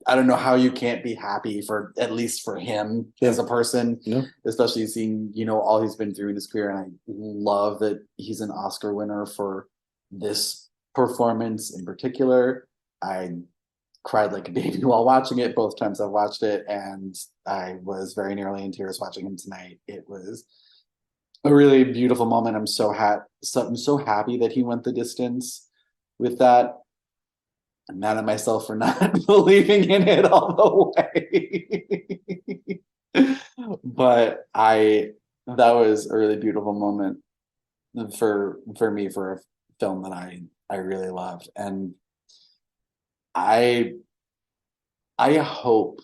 I don't know how you can't be happy for, at least for him as a person, especially seeing, you know, all he's been through in his career. And I love that he's an Oscar winner for this performance in particular. I cried like a baby while watching it, both times I've watched it, and I was very nearly in tears watching him tonight. It was a really beautiful moment. I'm so happy that he went the distance with that. I'm mad at myself for not believing in it all the way. But that was a really beautiful moment for me, for a film that I I really loved. And I hope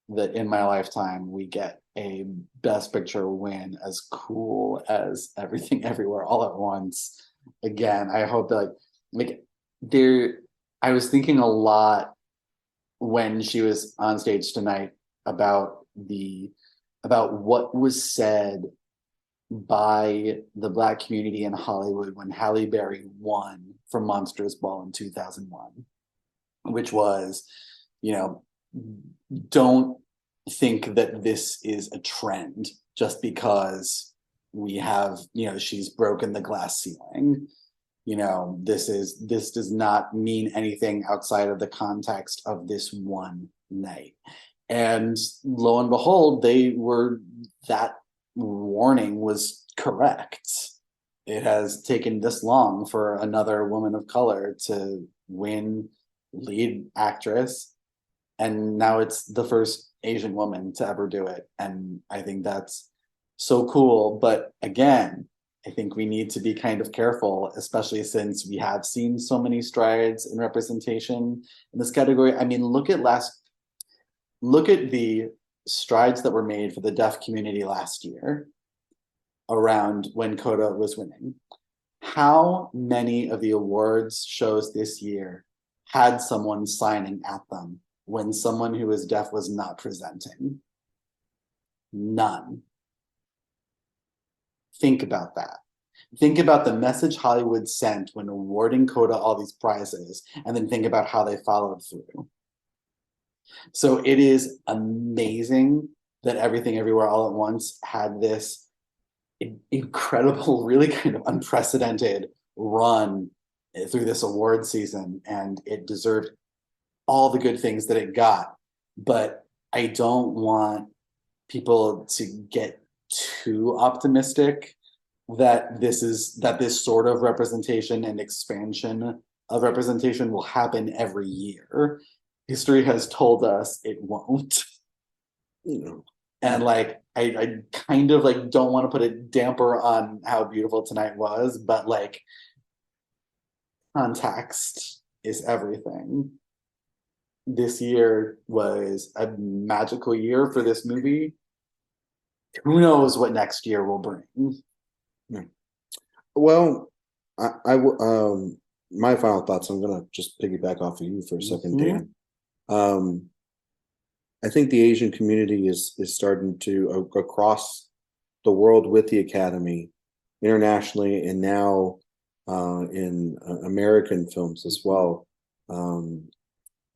that in my lifetime we get a Best Picture win as cool as Everything Everywhere All at Once. Again, I hope that like there I was thinking a lot when she was on stage tonight about what was said by the Black community in Hollywood when Halle Berry won for Monsters Ball in 2001, which was, you know, don't think that this is a trend just because we have, you know, she's broken the glass ceiling. You know, this does not mean anything outside of the context of this one night. And lo and behold, that warning was correct. It has taken this long for another woman of color to win lead actress, and now it's the first Asian woman to ever do it. And I think that's so cool. But again, I think we need to be kind of careful, especially since we have seen so many strides in representation in this category. I mean, look at the strides that were made for the deaf community last year around when Coda was winning. How many of the awards shows this year had someone signing at them when someone who was deaf was not presenting? None. Think about that. Think about the message Hollywood sent when awarding Coda all these prizes, and then think about how they followed through. So it is amazing that Everything Everywhere All at Once had this incredible, really kind of unprecedented run through this award season, and it deserved all the good things that it got. But I don't want people to get too optimistic that this sort of representation and expansion of representation will happen every year. History has told us it won't. And like I kind of like don't want to put a damper on how beautiful tonight was, but like context is everything. This year was a magical year for this movie. Who knows what next year will bring? Well, my final thoughts. I'm gonna just piggyback off of you for a second, Dan. I think the Asian community is starting to across the world with the Academy, internationally, and now in American films as well,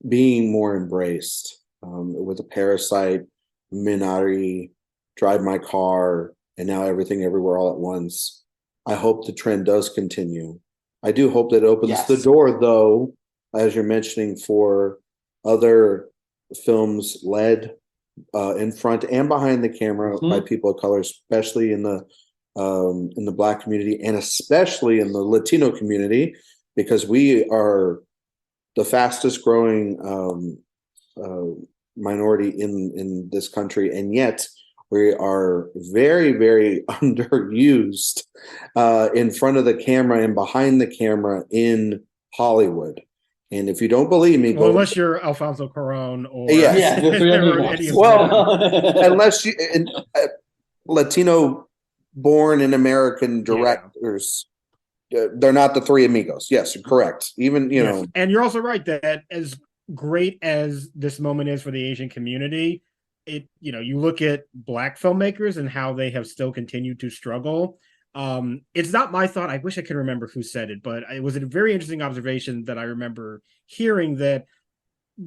being more embraced with a Parasite, Minari, Drive My Car, and now Everything Everywhere All at Once. I hope the trend does continue. I do hope that opens the door, though, as you're mentioning, for other films led in front and behind the camera by people of color, especially in the Black community and especially in the Latino community, because we are the fastest growing minority in this country, and yet we are very, very underused in front of the camera and behind the camera in Hollywood. And if you don't believe me, unless you're Alfonso Cuarón or unless you Latino born and American directors, they're not the Three Amigos. Yes, you're correct. Even you know, and you're also right that as great as this moment is for the Asian community, you look at Black filmmakers and how they have still continued to struggle. It's not my thought. I wish I could remember who said it, but it was a very interesting observation that I remember hearing that,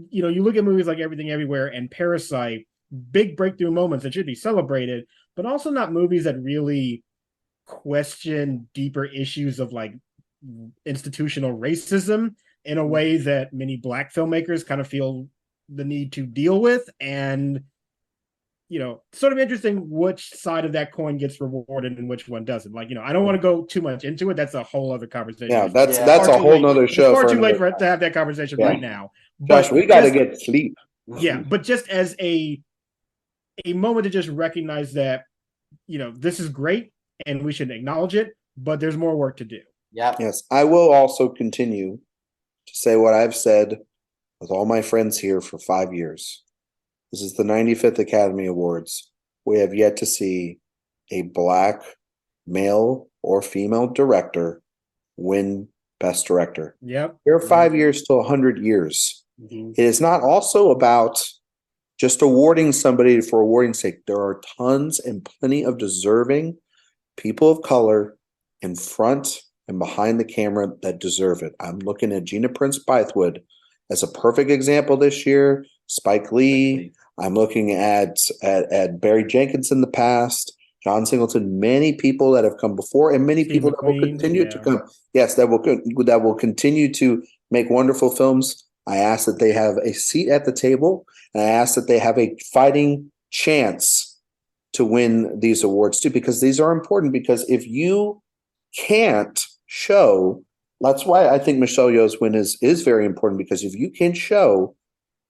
you look at movies like Everything Everywhere and Parasite, big breakthrough moments that should be celebrated, but also not movies that really question deeper issues of like institutional racism in a way that many Black filmmakers kind of feel the need to deal with. And sort of interesting which side of that coin gets rewarded and which one doesn't. Like, I don't want to go too much into it. That's a whole other conversation. Yeah, that's a whole nother show. It's far too late to have that conversation right now. Josh, we got to get sleep. Yeah, but just as a moment to just recognize that, this is great and we should acknowledge it, but there's more work to do. Yeah. Yes, I will also continue to say what I've said with all my friends here for 5 years. This is the 95th Academy Awards. We have yet to see a black male or female director win Best Director. Yep. There are 5 years to 100 years. Mhm. It is not also about just awarding somebody for awarding's sake. There are tons and plenty of deserving people of color in front and behind the camera that deserve it. I'm looking at Gina Prince Bythewood as a perfect example this year. Spike Lee. I'm looking at Barry Jenkins in the past. John Singleton. Many people that have come before, and many Steve people that will McQueen, continue to yeah. come. Yes, that will continue to make wonderful films. I ask that they have a seat at the table, and I ask that they have a fighting chance to win these awards too, because these are important. Because if you can't show, that's why I think Michelle Yeoh's win is very important, because if you can show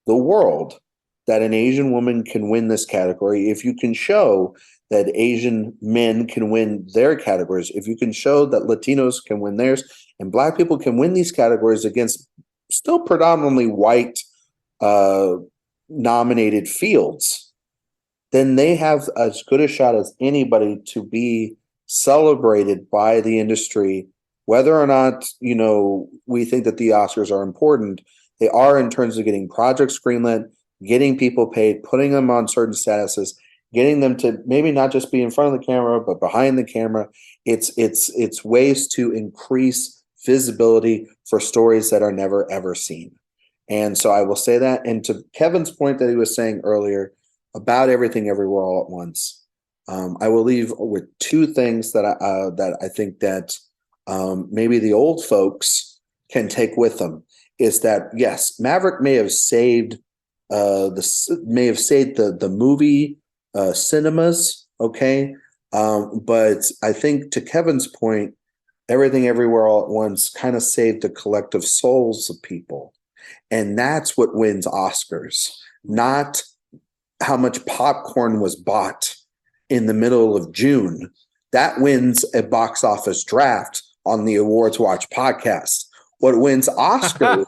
the world that an Asian woman can win this category, if you can show that Asian men can win their categories, if you can show that Latinos can win theirs, and Black people can win these categories against still predominantly white nominated fields, then they have as good a shot as anybody to be celebrated by the industry. Whether or not, we think that the Oscars are important, they are in terms of getting projects greenlit, getting people paid, putting them on certain statuses, getting them to maybe not just be in front of the camera, but behind the camera. It's ways to increase visibility for stories that are never, ever seen. And so I will say that. And to Kevin's point that he was saying earlier about Everything Everywhere All at Once, I will leave with two things that I think that maybe the old folks can take with them. Is that, yes, Maverick may have saved the movie cinemas, okay, but I think to Kevin's point, Everything Everywhere All at Once kind of saved the collective souls of people, and that's what wins Oscars, not how much popcorn was bought in the middle of June. That wins a box office draft on the AwardsWatch podcast. What wins Oscars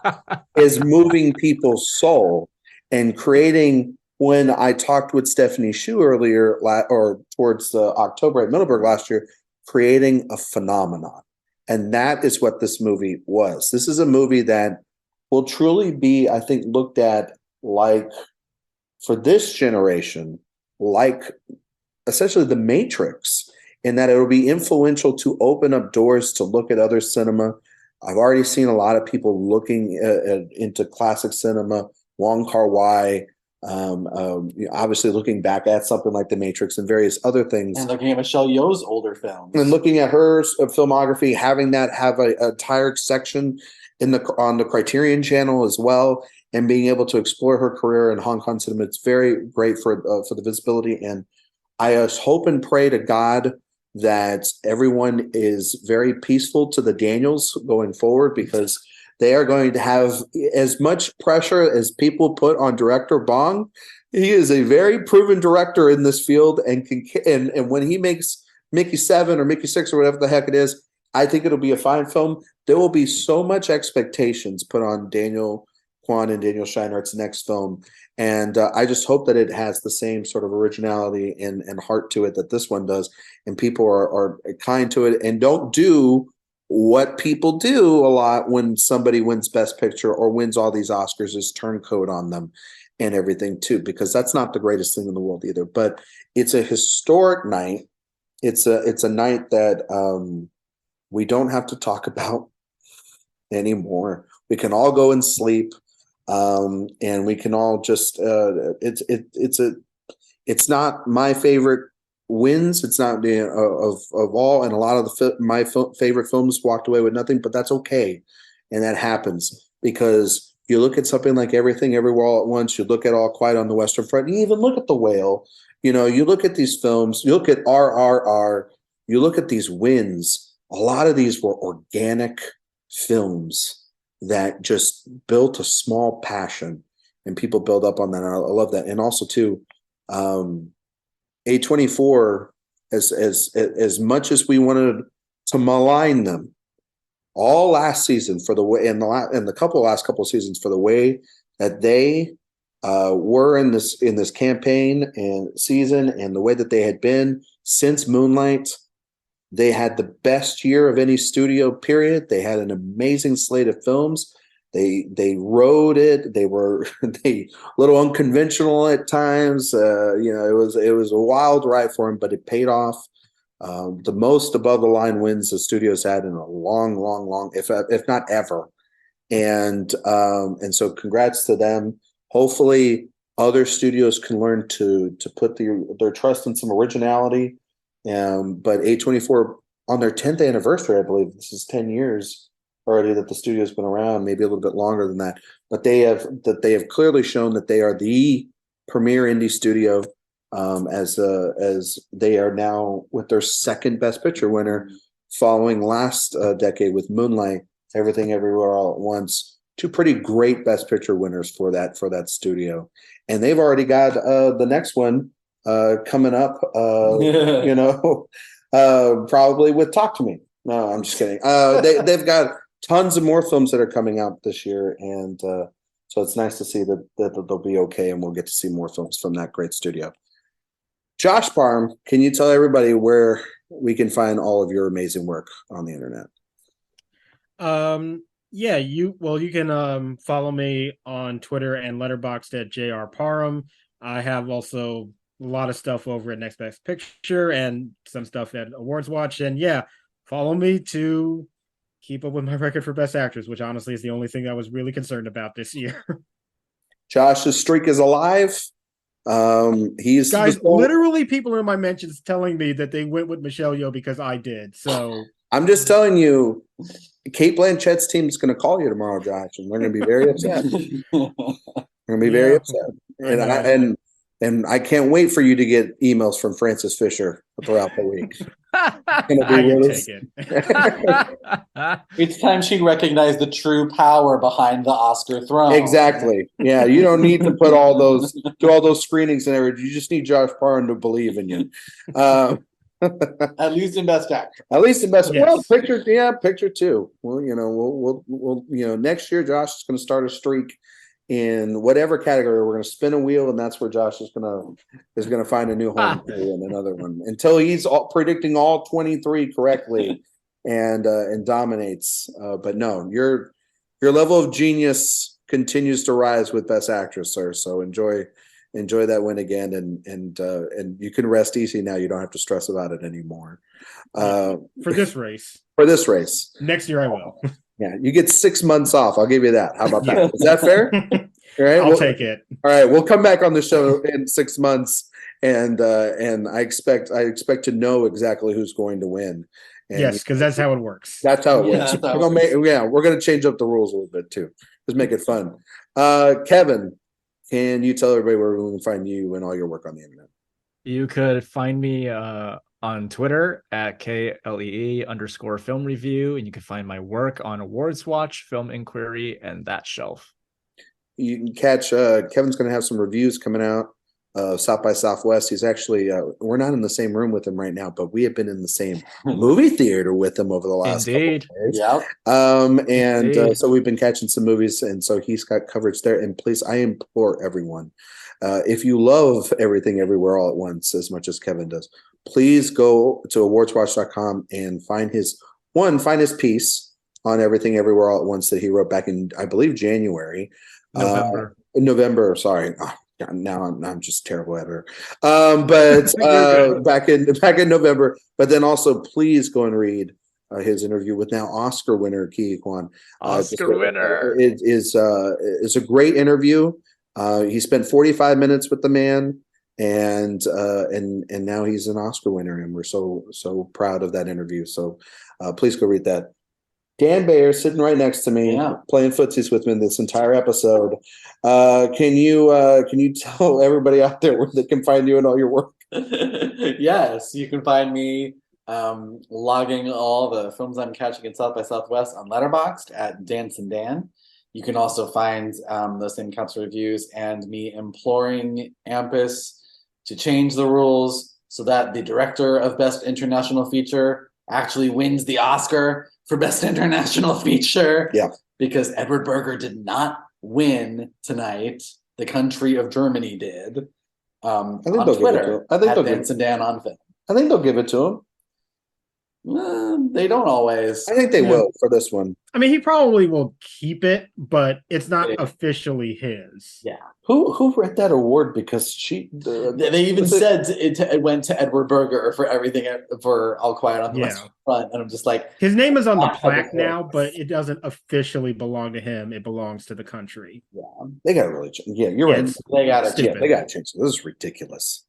is moving people's soul and creating. When I talked with Stephanie Hsu earlier, or towards October at Middleburg last year, creating a phenomenon. And that is what this movie was. This is a movie that will truly be, I think, looked at like, for this generation, like essentially The Matrix, in that it will be influential to open up doors to look at other cinema. I've already seen a lot of people looking into classic cinema, Wong Kar-wai, obviously looking back at something like The Matrix and various other things. And looking at Michelle Yeoh's older films. And looking at her filmography, having that have an entire section on the Criterion Channel as well, and being able to explore her career in Hong Kong cinema. It's very great for the visibility. And I just hope and pray to God that everyone is very peaceful to the Daniels going forward, because they are going to have as much pressure as people put on director Bong. He is a very proven director in this field, and when he makes Mickey 7 or Mickey 6 or whatever the heck it is, I think it'll be a fine film. There will be so much expectations put on Daniel Quan and Daniel Scheinerdt's next film. And I just hope that it has the same sort of originality and heart to it that this one does. And people are kind to it and don't do what people do a lot when somebody wins Best Picture or wins all these Oscars, is turncoat on them and everything too, because that's not the greatest thing in the world either. But it's a historic night. It's a night that we don't have to talk about anymore. We can all go and sleep, and we can all just. It's not my favorite wins. It's not of all, and a lot of my favorite films walked away with nothing. But that's okay, and that happens because you look at something like Everything Everywhere All at Once. You look at All Quiet on the Western Front. You even look at The Whale. You look at these films. You look at RRR. You look at these wins. A lot of these were organic films that just built a small passion, and people build up on that. And I love that. And also too, A24, as much as we wanted to malign them, all last season for the way in the last couple of seasons for the way that they were in this campaign and season, and the way that they had been since Moonlight. They had the best year of any studio, period. They had an amazing slate of films. They rode it. They were a little unconventional at times. It was a wild ride for them, but it paid off. The most above the line wins the studios had in a long, if not ever. And so congrats to them. Hopefully other studios can learn to put their trust in some originality. But A24 on their 10th anniversary, I believe this is 10 years already that the studio's been around, maybe a little bit longer than that. But they have clearly shown that they are the premier indie studio, as they are now with their second Best Picture winner, following last decade with Moonlight, Everything Everywhere All at Once. Two pretty great Best Picture winners for that studio, and they've already got the next one coming up. Probably with Talk to Me. No, I'm just kidding. They've got tons of more films that are coming out this year, and so it's nice to see that they'll be okay, and we'll get to see more films from that great studio. Josh Parham, can you tell everybody where we can find all of your amazing work on the internet? You can follow me on Twitter and Letterboxd at JR Parham. I have also a lot of stuff over at Next Best Picture and some stuff at AwardsWatch. And follow me to keep up with my record for Best Actress, which honestly is the only thing I was really concerned about this year. Josh's streak is alive. He's literally people in my mentions telling me that they went with Michelle Yeoh because I did. So I'm just telling you, Kate Blanchett's team is going to call you tomorrow, Josh, and they're going to be very upset. They're going to be very upset. And I can't wait for you to get emails from Frances Fisher throughout the week. I can take it. It's time she recognized the true power behind the Oscar throne. Exactly. Yeah, you don't need to put all those screenings and everything. You just need Josh Parham to believe in you. At least in Best Actor. At least in Best. Yes. Well, picture too. Well, we'll next year Josh is going to start a streak in whatever category. We're going to spin a wheel, and that's where Josh is going to find a new home in another one until he's predicting all 23 correctly and dominates. But no, your level of genius continues to rise with Best Actress, sir. So enjoy that win again, and you can rest easy now. You don't have to stress about it anymore. For this race. Next year I will. Yeah, you get 6 months off. I'll give you that. How about that? Is that fair? All right, I'll take it. All right, we'll come back on the show in 6 months, and I expect to know exactly who's going to win. And yes, because that's how it works. That's how it works. We're going to change up the rules a little bit too. Just make it fun. Kevin, can you tell everybody where we can find you and all your work on the internet? You could find me on Twitter at KLEE_film review, and you can find my work on AwardsWatch, Film Inquiry, and That Shelf. You can catch Kevin's going to have some reviews coming out. South by Southwest. He's actually we're not in the same room with him right now, but we have been in the same movie theater with him over the last couple of days. Yeah. So we've been catching some movies, and so he's got coverage there. And please, I implore everyone, if you love Everything Everywhere All at Once as much as Kevin does, please go to awardswatch.com and find his piece on Everything Everywhere All at Once that he wrote back in, I believe, November. Sorry. Now I'm just a terrible editor. But back in November. But then also please go and read his interview with now Oscar winner Quan. Oscar winner. It is a great interview. He spent 45 minutes with the man, and now he's an Oscar winner, and we're so proud of that interview. So please go read that. Dan Bayer sitting right next to me, playing footsies with me this entire episode. Can you tell everybody out there where they can find you and all your work? Yes, you can find me logging all the films I'm catching in South by Southwest on Letterboxd at Dancin' Dan. You can also find those same counts of reviews and me imploring AMPAS to change the rules so that the director of Best International Feature actually wins the Oscar for Best International Feature. Yeah. Because Edward Berger did not win tonight. The country of Germany did. On they'll give it to Twitter, him. I think at they'll give Dance and Dan on Film. I think they'll give it to him. They don't always. I think they Yeah. will for this one. I mean, he probably will keep it, but it's not Yeah. officially his. Yeah. Who read that award? Because They even said it went to Edward Berger for everything for All Quiet on the Western Front, and I'm just like, His name is on the Ah, plaque okay. now, but it doesn't officially belong to him. It belongs to the country. yeah, they got to really change. Yeah, you're Yeah, right. it's they got it. stupid. Yeah, they got to change. This is ridiculous.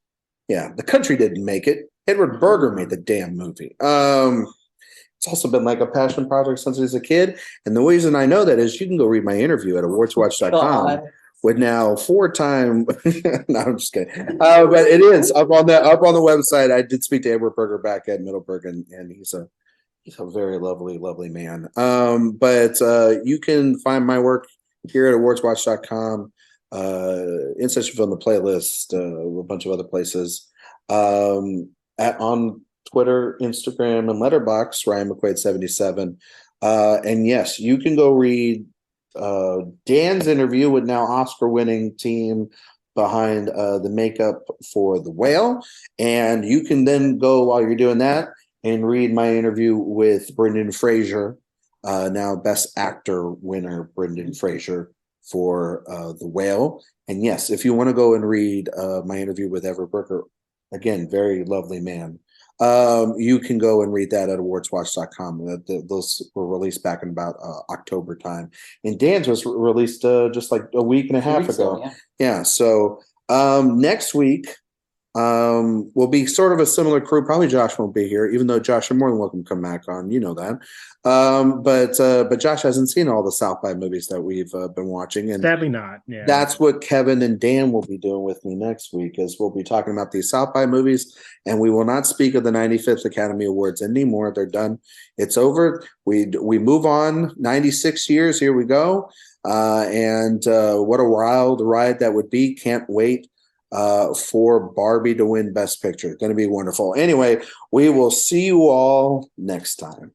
Yeah, the country didn't make it. Edward Berger made the damn movie. It's also been like a passion project since he was a kid. And the reason I know that is you can go read my interview at awardswatch.com God. with now 4-time. No, I'm just kidding. But it is up on the website. I did speak to Edward Berger back at Middleburg, and he's a very lovely, lovely man. But you can find my work here at awardswatch.com, in Session Film, the playlist, a bunch of other places. On Twitter, Instagram, and Letterboxd, Ryan McQuade 77. And yes, you can go read Dan's interview with now Oscar-winning team behind the makeup for The Whale. And you can then go, while you're doing that, and read my interview with Brendan Fraser, now Best Actor winner Brendan Fraser for The Whale. And yes, if you want to go and read my interview with Edward Berger, again, very lovely man. You can go and read that at awardswatch.com. Those were released back in about October time. And Dan's was released just like a week and a half ago. Yeah. So next week will be sort of a similar crew. Probably Josh won't be here, even though Josh, you're more than welcome to come back on. You know that. But Josh hasn't seen all the South by movies that we've been watching, and Sadly not. Yeah. that's what Kevin and Dan will be doing with me next week, is we'll be talking about these South by movies, and we will not speak of the 95th Academy Awards anymore. They're done. It's over. We move on. 96 years. Here we go. And what a wild ride that would be. Can't wait for Barbie to win Best Picture. Going to be wonderful. Anyway, we will see you all next time.